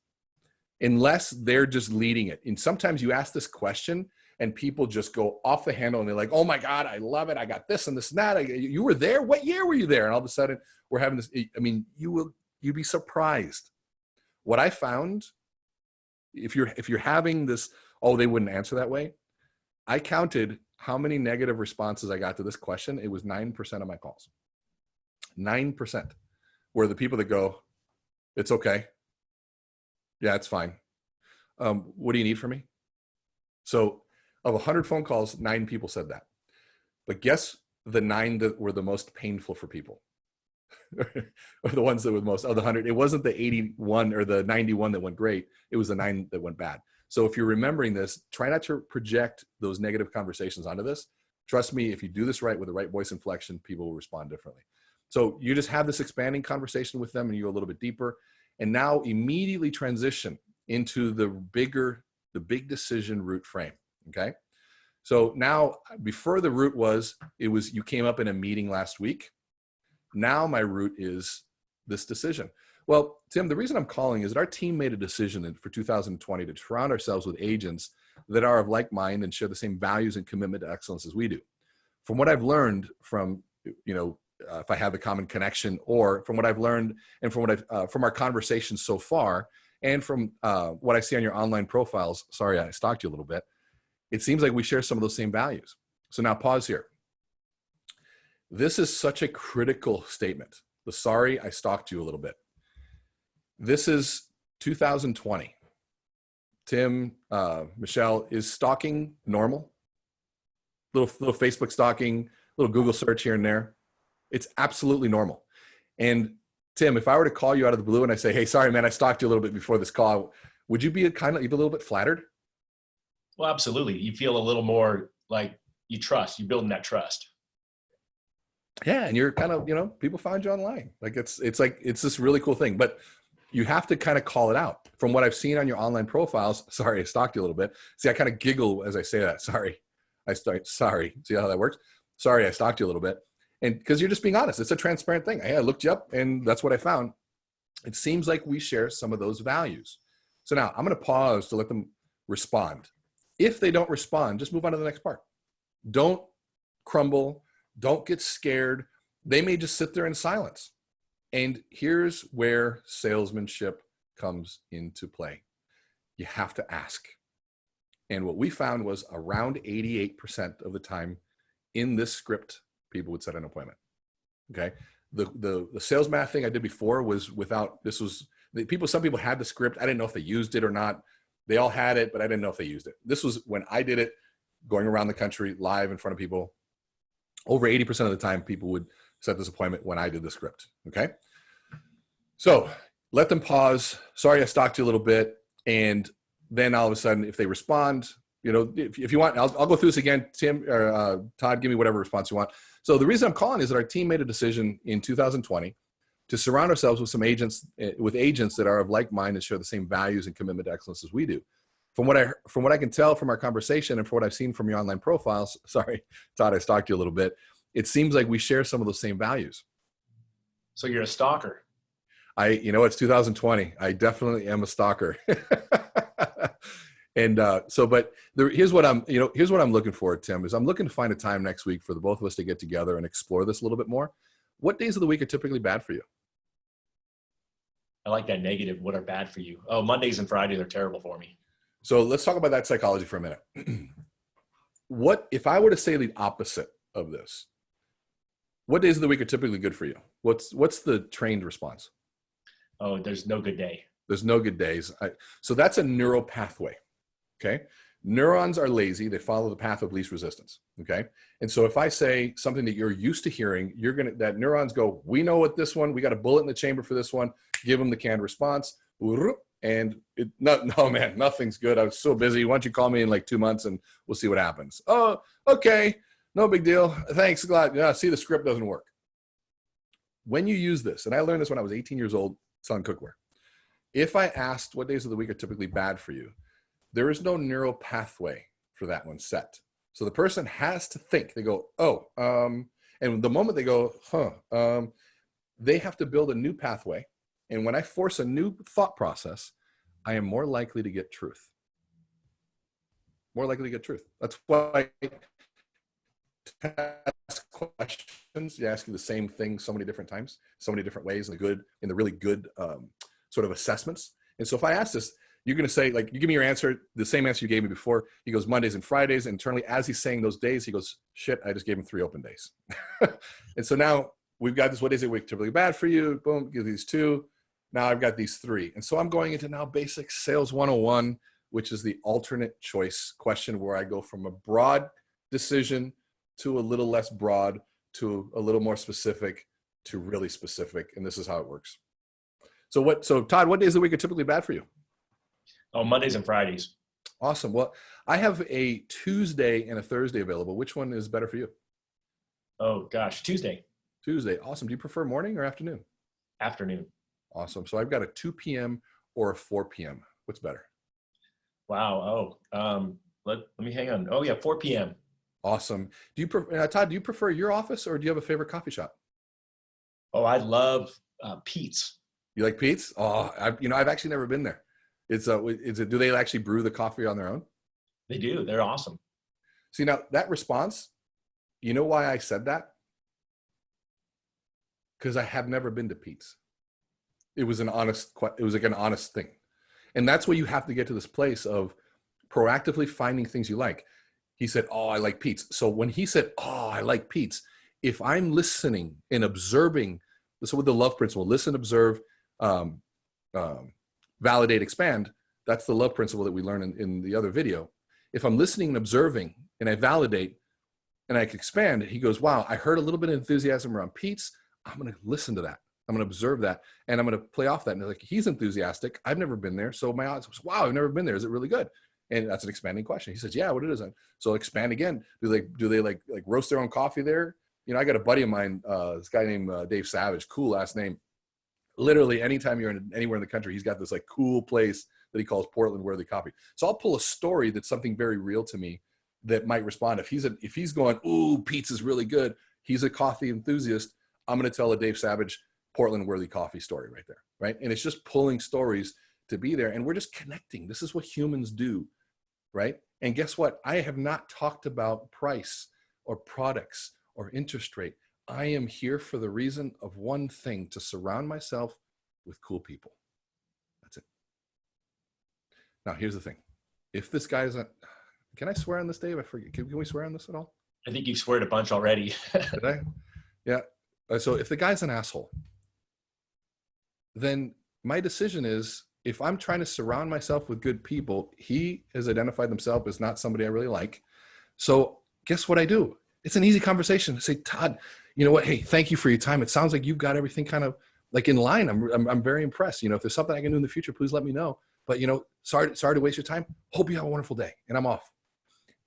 [SPEAKER 4] unless they're just leading it. And sometimes you ask this question and people just go off the handle and they're like, oh my God, I love it. I got this and this and that. You were there? What year were you there? And all of a sudden we're having this, I mean, you'd be surprised. What I found, if you're having this, oh, they wouldn't answer that way. I counted how many negative responses I got to this question. It was 9% of my calls. 9% were the people that go, it's okay. Yeah, it's fine. What do you need from me? So of 100 phone calls, 9 people said that. But guess the 9 that were the most painful for people? Or the ones that were the most, of the 100, it wasn't the 81 or the 91 that went great. It was the 9 that went bad. So if you're remembering this, try not to project those negative conversations onto this. Trust me, if you do this right with the right voice inflection, people will respond differently. So you just have this expanding conversation with them and you go a little bit deeper. And now immediately transition into the big decision root frame. Okay. So now before the root you came up in a meeting last week. Now my root is this decision. Well, Tim, the reason I'm calling is that our team made a decision for 2020 to surround ourselves with agents that are of like mind and share the same values and commitment to excellence as we do. From what I've learned from, if I have a common connection, or from what I've learned and from from our conversations so far, and from what I see on your online profiles, sorry, I stalked you a little bit. It seems like we share some of those same values. So now pause here. This is such a critical statement. The sorry, I stalked you a little bit. This is 2020. Tim, Michelle, is stalking normal? Little Facebook stalking, little Google search here and there. It's absolutely normal. And Tim, if I were to call you out of the blue and I say, hey, sorry, man, I stalked you a little bit before this call, would you be a little bit flattered?
[SPEAKER 2] Well, absolutely. You feel a little more like you trust, you're building that trust.
[SPEAKER 4] Yeah. And you're kind of, people found you online. Like it's this really cool thing, but you have to kind of call it out. From what I've seen on your online profiles, sorry, I stalked you a little bit. See, I kind of giggle as I say that. Sorry. Sorry. See how that works? sorry, I stalked you a little bit. And because you're just being honest, it's a transparent thing. Hey, I looked you up and that's what I found. It seems like we share some of those values. So now I'm going to pause to let them respond. If they don't respond, just move on to the next part. Don't crumble. Don't get scared. They may just sit there in silence. And here's where salesmanship comes into play. You have to ask. And what we found was around 88% of the time in this script, people would set an appointment. Okay. The sales math thing I did before was some people had the script. I didn't know if they used it or not. They all had it, but I didn't know if they used it. This was when I did it, going around the country live in front of people. Over 80% of the time, people would set this appointment when I did the script. Okay. So let them pause. Sorry, I stalked you a little bit. And then all of a sudden, if they respond, if you want, I'll go through this again. Tim or Todd, give me whatever response you want. So the reason I'm calling is that our team made a decision in 2020 to surround ourselves with agents that are of like mind and share the same values and commitment to excellence as we do. From what I can tell from our conversation and from what I've seen from your online profiles, sorry, Todd, I stalked you a little bit. It seems like we share some of those same values.
[SPEAKER 2] So you're a stalker.
[SPEAKER 4] It's 2020. I definitely am a stalker. And here's what I'm looking for, Tim, is I'm looking to find a time next week for the both of us to get together and explore this a little bit more. What days of the week are typically bad for you?
[SPEAKER 2] I like that negative. What are bad for you? Oh, Mondays and Fridays are terrible for me.
[SPEAKER 4] So let's talk about that psychology for a minute. What if I were to say the opposite of this? What days of the week are typically good for you? What's the trained response?
[SPEAKER 2] Oh, there's no good day.
[SPEAKER 4] There's no good days. So that's a neural pathway. Okay. Neurons are lazy. They follow the path of least resistance. Okay. And so if I say something that you're used to hearing, that neurons go, we know what this one, we got a bullet in the chamber for this one, give them the canned response. And no, man, nothing's good. I was so busy. Why don't you call me in like 2 months and we'll see what happens. Oh, okay. No big deal. Thanks. Glad. Yeah. See, the script doesn't work. When you use this, and I learned this when I was 18 years old selling cookware. If I asked what days of the week are typically bad for you, there is no neural pathway for that one set. So the person has to think. They go, and the moment they go, they have to build a new pathway. And when I force a new thought process, I am more likely to get truth. More likely to get truth. That's why I ask questions. You ask you the same thing so many different times, so many different ways, in the really good sort of assessments. And so if I ask this, you're going to say, like, you give me your answer, the same answer you gave me before. He goes Mondays and Fridays. And internally, as he's saying those days, he goes, shit, I just gave him 3 open days. And so now we've got this, what days of the week typically bad for you? Boom, give these 2. Now I've got these 3. And so I'm going into now basic sales 101, which is the alternate choice question, where I go from a broad decision to a little less broad to a little more specific to really specific. And this is how it works. So Todd, what days of the week are typically bad for you?
[SPEAKER 2] Oh, Mondays and Fridays.
[SPEAKER 4] Awesome. Well, I have a Tuesday and a Thursday available. Which one is better for you?
[SPEAKER 2] Oh gosh, Tuesday.
[SPEAKER 4] Tuesday. Awesome. Do you prefer morning or afternoon?
[SPEAKER 2] Afternoon.
[SPEAKER 4] Awesome. So I've got a 2 p.m. or a 4 p.m. What's better?
[SPEAKER 2] Wow. Let me hang on. Oh yeah, 4 p.m.
[SPEAKER 4] Awesome. Todd, do you prefer your office or do you have a favorite coffee shop?
[SPEAKER 2] Oh, I love Pete's.
[SPEAKER 4] You like Pete's? Oh, I've actually never been there. Do they actually brew the coffee on their own?
[SPEAKER 2] They do. They're awesome.
[SPEAKER 4] See, now that response, you know why I said that? Because I have never been to Pete's. It was like an honest thing. And that's where you have to get to this place of proactively finding things you like. He said, oh, I like Pete's. So when he said, oh, I like Pete's, if I'm listening and observing, so with the love principle, listen, observe, validate, expand, that's the love principle that we learn in the other video. If I'm listening and observing and I validate and I can expand, he goes, wow, I heard a little bit of enthusiasm around Pete's. I'm going to listen to that. I'm going to observe that. And I'm going to play off that. And like, he's enthusiastic. I've never been there. So my odds was, wow, I've never been there. Is it really good? And that's an expanding question. He says, yeah, what it is. So expand again. Do they like roast their own coffee there? I got a buddy of mine, this guy named Dave Savage, cool last name. Literally anytime you're anywhere in the country, he's got this like cool place that he calls Portland Worthy Coffee. So I'll pull a story that's something very real to me that might respond. If he's going, ooh, pizza's really good, he's a coffee enthusiast, I'm going to tell a Dave Savage Portland worthy coffee story right there, right? And it's just pulling stories to be there, and we're just connecting. This is what humans do, right? And guess what? I have not talked about price or products or interest rate. I am here for the reason of one thing, to surround myself with cool people. That's it. Now, here's the thing. If this guy's can I swear on this, Dave? I forget. Can we swear on this at all?
[SPEAKER 2] I think you've sweared a bunch already.
[SPEAKER 4] Did I? Yeah. So if the guy's an asshole, then my decision is, if I'm trying to surround myself with good people, he has identified himself as not somebody I really like. So guess what I do? It's an easy conversation. I say, Todd, you know what? Hey, thank you for your time. It sounds like you've got everything kind of like in line. I'm very impressed. You know, if there's something I can do in the future, please let me know. But, you know, sorry to waste your time. Hope you have a wonderful day. And I'm off.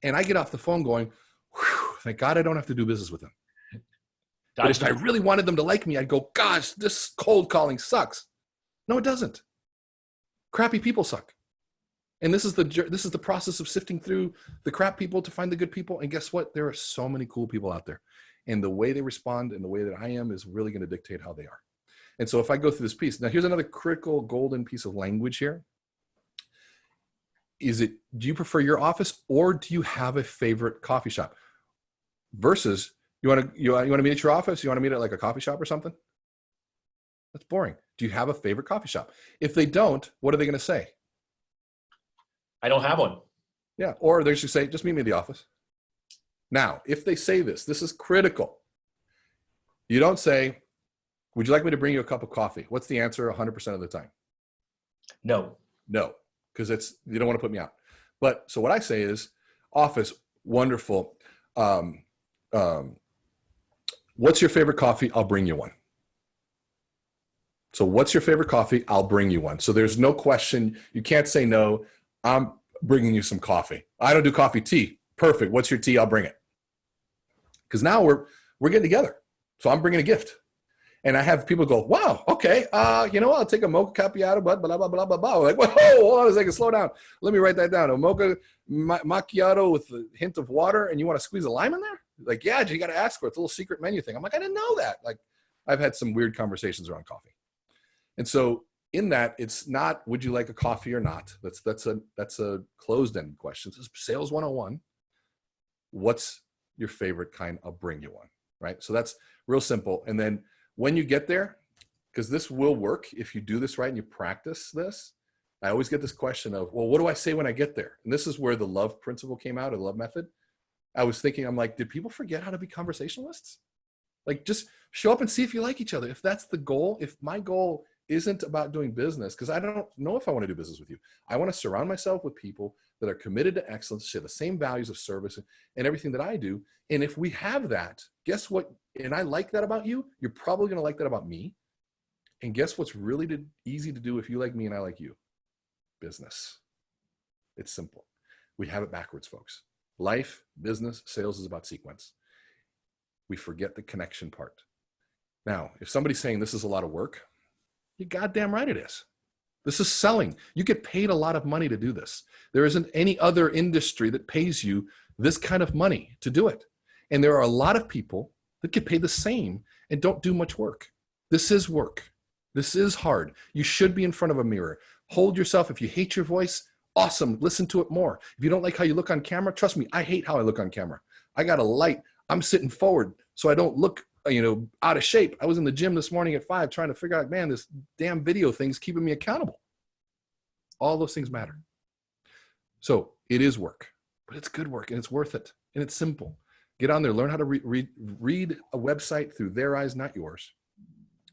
[SPEAKER 4] And I get off the phone going, thank God I don't have to do business with them. But if I really wanted them to like me, I'd go, gosh, this cold calling sucks. No, it doesn't. Crappy people suck. And this is the process of sifting through the crap people to find the good people. And guess what? There are so many cool people out there. And the way they respond and the way that I am is really going to dictate how they are. And so if I go through this piece, now here's another critical golden piece of language here. Do you prefer your office, or do you have a favorite coffee shop? Versus, you want to meet at your office? You want to meet at like a coffee shop or something? That's boring. Do you have a favorite coffee shop? If they don't, what are they going to say?
[SPEAKER 2] I don't have one.
[SPEAKER 4] Yeah. Or they should say, just meet me at the office. Now, if they say this is critical. You don't say, would you like me to bring you a cup of coffee? What's the answer 100% of the time?
[SPEAKER 2] No.
[SPEAKER 4] No, because you don't want to put me out. But so what I say is, office, wonderful. What's your favorite coffee? I'll bring you one. So what's your favorite coffee? I'll bring you one. So there's no question. You can't say no. I'm bringing you some coffee. I don't do coffee, tea. Perfect. What's your tea? I'll bring it. Because now we're getting together. So I'm bringing a gift. And I have people go, wow, okay. You know what? I'll take a mocha macchiato, blah, blah, blah, blah, blah, blah. Like, whoa, hold on a second, slow down. Let me write that down. A mocha macchiato with a hint of water, and you want to squeeze a lime in there? Like, yeah, you got to ask for it. It's a little secret menu thing. I'm like, I didn't know that. Like, I've had some weird conversations around coffee. And so in that, it's not, would you like a coffee or not? That's a closed-end question. This is sales 101. What's your favorite kind? I'll bring you one, right? So that's real simple. And then when you get there, because this will work if you do this right and you practice this, I always get this question of, well, what do I say when I get there? And this is where the love principle came out, or the love method. I was thinking, I'm like, did people forget how to be conversationalists? Like, just show up and see if you like each other. If that's the goal, if my goal isn't about doing business, because I don't know if I want to do business with you. I want to surround myself with people that are committed to excellence, share the same values of service and everything that I do. And if we have that, guess what? And I like that about you, you're probably going to like that about me. And guess what's really easy to do if you like me and I like you? Business. It's simple. We have it backwards, folks. Life, business, sales is about sequence. We forget the connection part. Now, if somebody's saying this is a lot of work, you're goddamn right it is. This is selling. You get paid a lot of money to do this. There isn't any other industry that pays you this kind of money to do it. And there are a lot of people that get paid the same and don't do much work. This is work. This is hard. You should be in front of a mirror. Hold yourself. If you hate your voice, awesome. Listen to it more. If you don't like how you look on camera, trust me, I hate how I look on camera. I got a light. I'm sitting forward so I don't look, out of shape. I was in the gym this morning at 5 trying to figure out, man, this damn video thing's keeping me accountable. All those things matter. So it is work, but it's good work and it's worth it. And it's simple. Get on there, learn how to read a website through their eyes, not yours.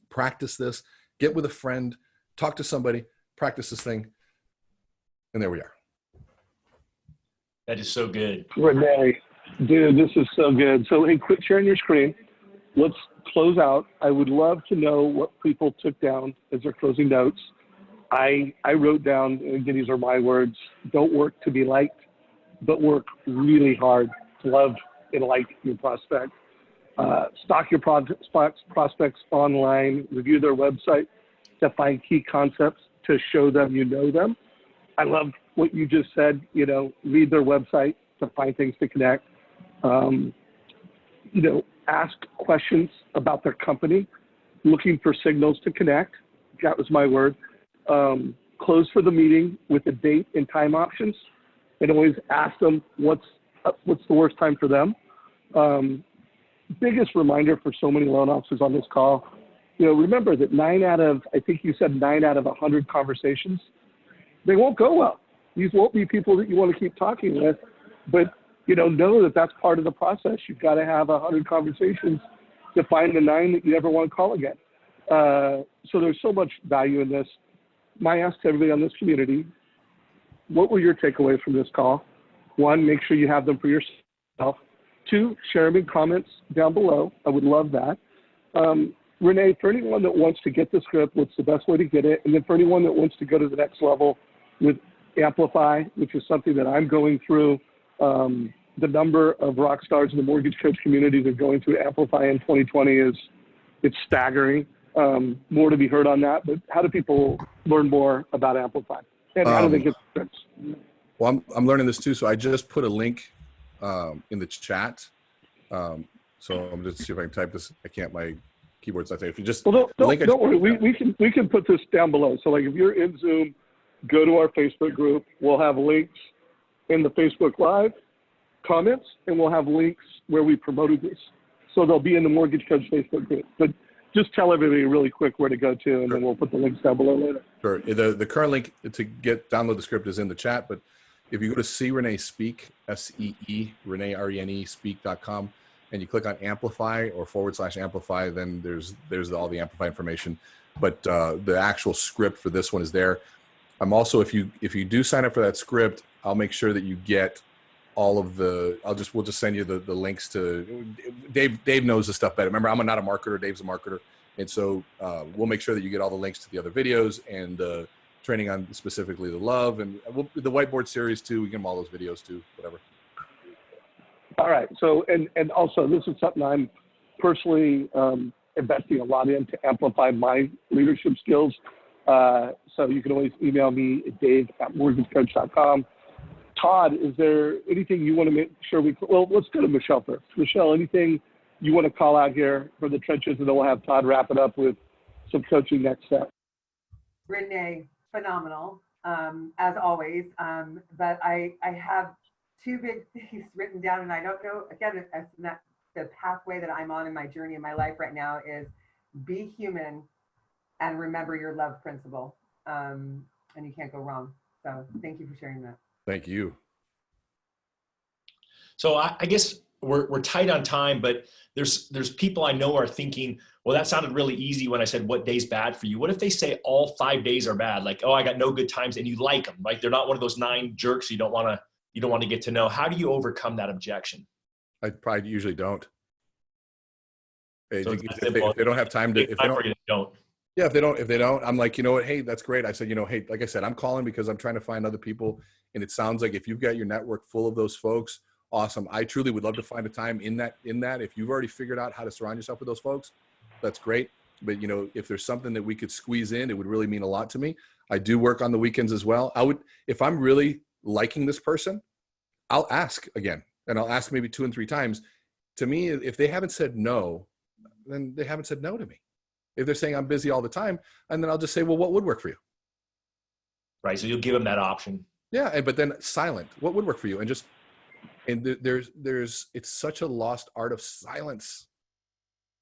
[SPEAKER 4] Practice this, get with a friend, talk to somebody, practice this thing. And there we are.
[SPEAKER 2] That is so good.
[SPEAKER 1] Rene, dude, this is so good. So, hey, quit sharing your screen. Let's close out. I would love to know what people took down as their closing notes. I wrote down, and again, these are my words, don't work to be liked, but work really hard to love and like your prospect. Stalk your prospects online, review their website to find key concepts to show them you know them. I love what you just said, read their website, to find things to connect. You know, ask questions about their company, looking for signals to connect. That was my word. Close for the meeting with a date and time options, and always ask them what's the worst time for them. Biggest reminder for so many loan officers on this call, you know, remember that 9 out of 100 conversations, they won't go well. These won't be people that you want to keep talking with, but you know that that's part of the process. You've got to have 100 conversations to find the 9 that you never want to call again. So there's so much value in this. My ask to everybody on this community, what were your takeaways from this call? 1, make sure you have them for yourself. 2, share them in comments down below. I would love that. Rene, for anyone that wants to get the script, what's the best way to get it? And then for anyone that wants to go to the next level with Amplify, which is something that I'm going through, the number of rock stars in the mortgage coach community that are going through Amplify in 2020 it's staggering. More to be heard on that, but how do people learn more about Amplify? And how do they get the scripts?
[SPEAKER 4] Well, I'm learning this too. So I just put a link in the chat. So I'm just see if I can type this. I can't. My keyboard's not there. If you just
[SPEAKER 1] don't worry. We can put this down below. So like if you're in Zoom, go to our Facebook group. We'll have links in the Facebook Live comments, and we'll have links where we promoted this. So they'll be in the Mortgage Coach Facebook group. But just tell everybody really quick where to go to, and then we'll put the links down below later.
[SPEAKER 4] Sure. The current link to download the script is in the chat, but if you go to See Rene Speak, S-E-E, Rene, R-E-N-E, speak.com, and you click on Amplify or /Amplify, then there's all the Amplify information. But the actual script for this one is there. I'm also, if you do sign up for that script, I'll make sure that you get all of the, we'll just send you the links to, Dave knows the stuff better. Remember, I'm not a marketer, Dave's a marketer. And so we'll make sure that you get all the links to the other videos and training on specifically the love and the whiteboard series too. We get them all those videos too, whatever.
[SPEAKER 1] All right. So, and also this is something I'm personally investing a lot in to amplify my leadership skills. So you can always email me at dave@mortgagecoach.com. Todd, is there anything you want to make sure well, let's go to Michelle first. Michelle, anything you want to call out here for the trenches, and then we'll have Todd wrap it up with some coaching next step.
[SPEAKER 3] Rene, phenomenal, as always. But I have 2 big things written down, and I don't know, again, the pathway that I'm on in my journey in my life right now is be human and remember your love principle. And you can't go wrong. So thank you for sharing that.
[SPEAKER 4] Thank you.
[SPEAKER 2] So I guess we're tight on time, but there's people I know are thinking, well, that sounded really easy when I said what day's bad for you. What if they say all 5 days are bad? Like, oh, I got no good times, and you like them, right? They're not one of those 9 jerks you don't want to get to know. How do you overcome that objection?
[SPEAKER 4] I probably usually don't.
[SPEAKER 2] So
[SPEAKER 4] if they don't have time to, if they don't. Yeah, if they don't, I'm like, you know what? Hey, that's great. I said, hey, like I said, I'm calling because I'm trying to find other people. And it sounds like if you've got your network full of those folks, awesome. I truly would love to find a time in that. If you've already figured out how to surround yourself with those folks, that's great. But if there's something that we could squeeze in, it would really mean a lot to me. I do work on the weekends as well. If I'm really liking this person, I'll ask again, and I'll ask maybe 2 and 3 times. To me, if they haven't said no, then they haven't said no to me. If they're saying I'm busy all the time, and then I'll just say, well, what would work for you?
[SPEAKER 2] Right. So you'll give them that option.
[SPEAKER 4] Yeah. But then silent, what would work for you? And it's such a lost art of silence.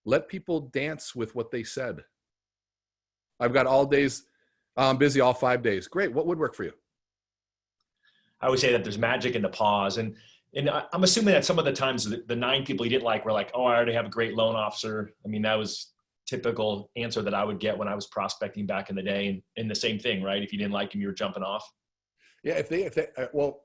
[SPEAKER 4] Let people dance with what they said. I've got all days. I'm busy all 5 days. Great. What would work for you?
[SPEAKER 2] I would say that there's magic in the pause. And I'm assuming that some of the times the 9 people you didn't like were like, oh, I already have a great loan officer. I mean, that was typical answer that I would get when I was prospecting back in the day. And the same thing, right? If you didn't like him, you were jumping off. Yeah.
[SPEAKER 4] Well,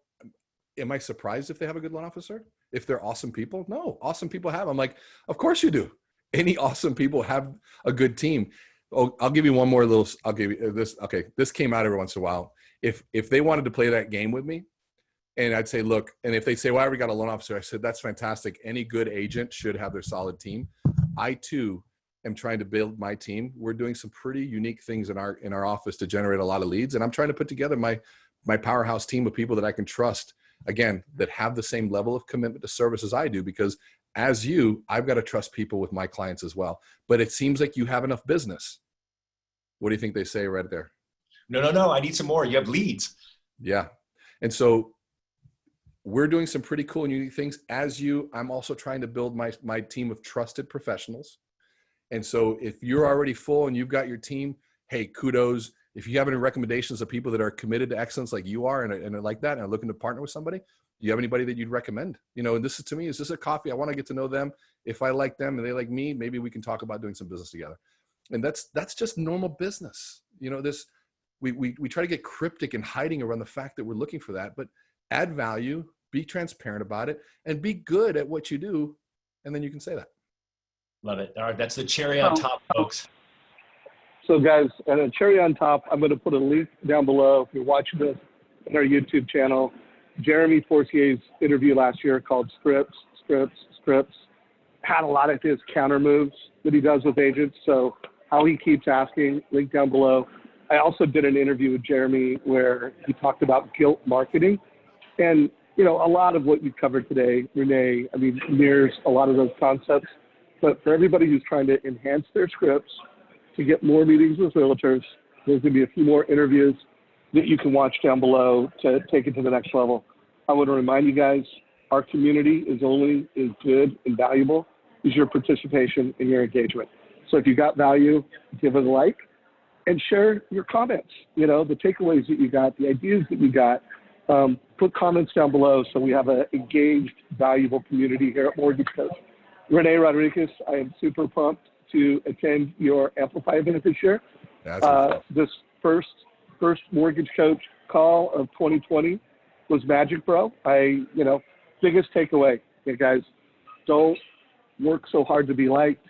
[SPEAKER 4] am I surprised if they have a good loan officer? If they're awesome people? No, awesome people have. I'm like, of course you do. Any awesome people have a good team. Oh, I'll give you one more I'll give you this. Okay. This came out every once in a while. If they wanted to play that game with me, and I'd say, look, and if they say, well, I already got a loan officer, I said, that's fantastic. Any good agent should have their solid team. I too am trying to build my team. We're doing some pretty unique things in our office to generate a lot of leads. And I'm trying to put together my powerhouse team of people that I can trust. again, that have the same level of commitment to service as I do, because as you, I've got to trust people with my clients as well. But it seems like you have enough business. What do you think they say right there?
[SPEAKER 2] No. I need some more. You have leads.
[SPEAKER 4] Yeah. And so we're doing some pretty cool and unique things. As you, I'm also trying to build my team of trusted professionals. And so if you're already full and you've got your team, hey, kudos. If you have any recommendations of people that are committed to excellence like you are and are like that and are looking to partner with somebody, do you have anybody that you'd recommend? You know, and this is, to me, is this a coffee? I want to get to know them. If I like them and they like me, maybe we can talk about doing some business together. And that's just normal business. You know, we try to get cryptic and hiding around the fact that we're looking for that, but add value, be transparent about it, and be good at what you do. And then you can say that.
[SPEAKER 2] Love it. All right. That's the cherry on top, folks.
[SPEAKER 1] So guys, and a cherry on top, I'm going to put a link down below if you're watching this on our YouTube channel. Jeremy Forcier's interview last year called Scripts, had a lot of his counter moves that he does with agents. So how he keeps asking, link down below. I also did an interview with Jeremy where he talked about guilt marketing. And, you know, a lot of what you covered today, Rene, I mean, mirrors a lot of those concepts. But for everybody who's trying to enhance their scripts to get more meetings with realtors, there's going to be a few more interviews that you can watch down below to take it to the next level. I want to remind you guys, our community is only as good and valuable as your participation and your engagement. So if you got value, give it a like and share your comments, you know, the takeaways that you got, the ideas that you got. Put comments down below so we have an engaged, valuable community here at Mortgage Coach. Rene Rodriguez, I am super pumped to attend your Amplify event this year. This first Mortgage Coach call of 2020 was magic, bro. Biggest takeaway, okay, guys, don't work so hard to be liked.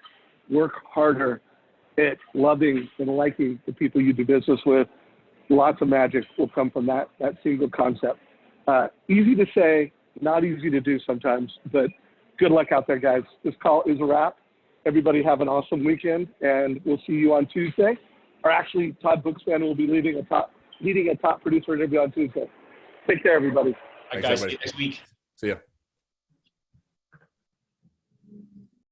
[SPEAKER 1] Work harder at loving and liking the people you do business with. Lots of magic will come from that single concept. Easy to say, not easy to do sometimes, but good luck out there, guys. This call is a wrap. Everybody have an awesome weekend, and we'll see you on Tuesday. Or actually, Todd Bookspan will be leading a top producer interview on Tuesday. Take care, everybody.
[SPEAKER 2] All right, guys. See you next week.
[SPEAKER 4] See ya.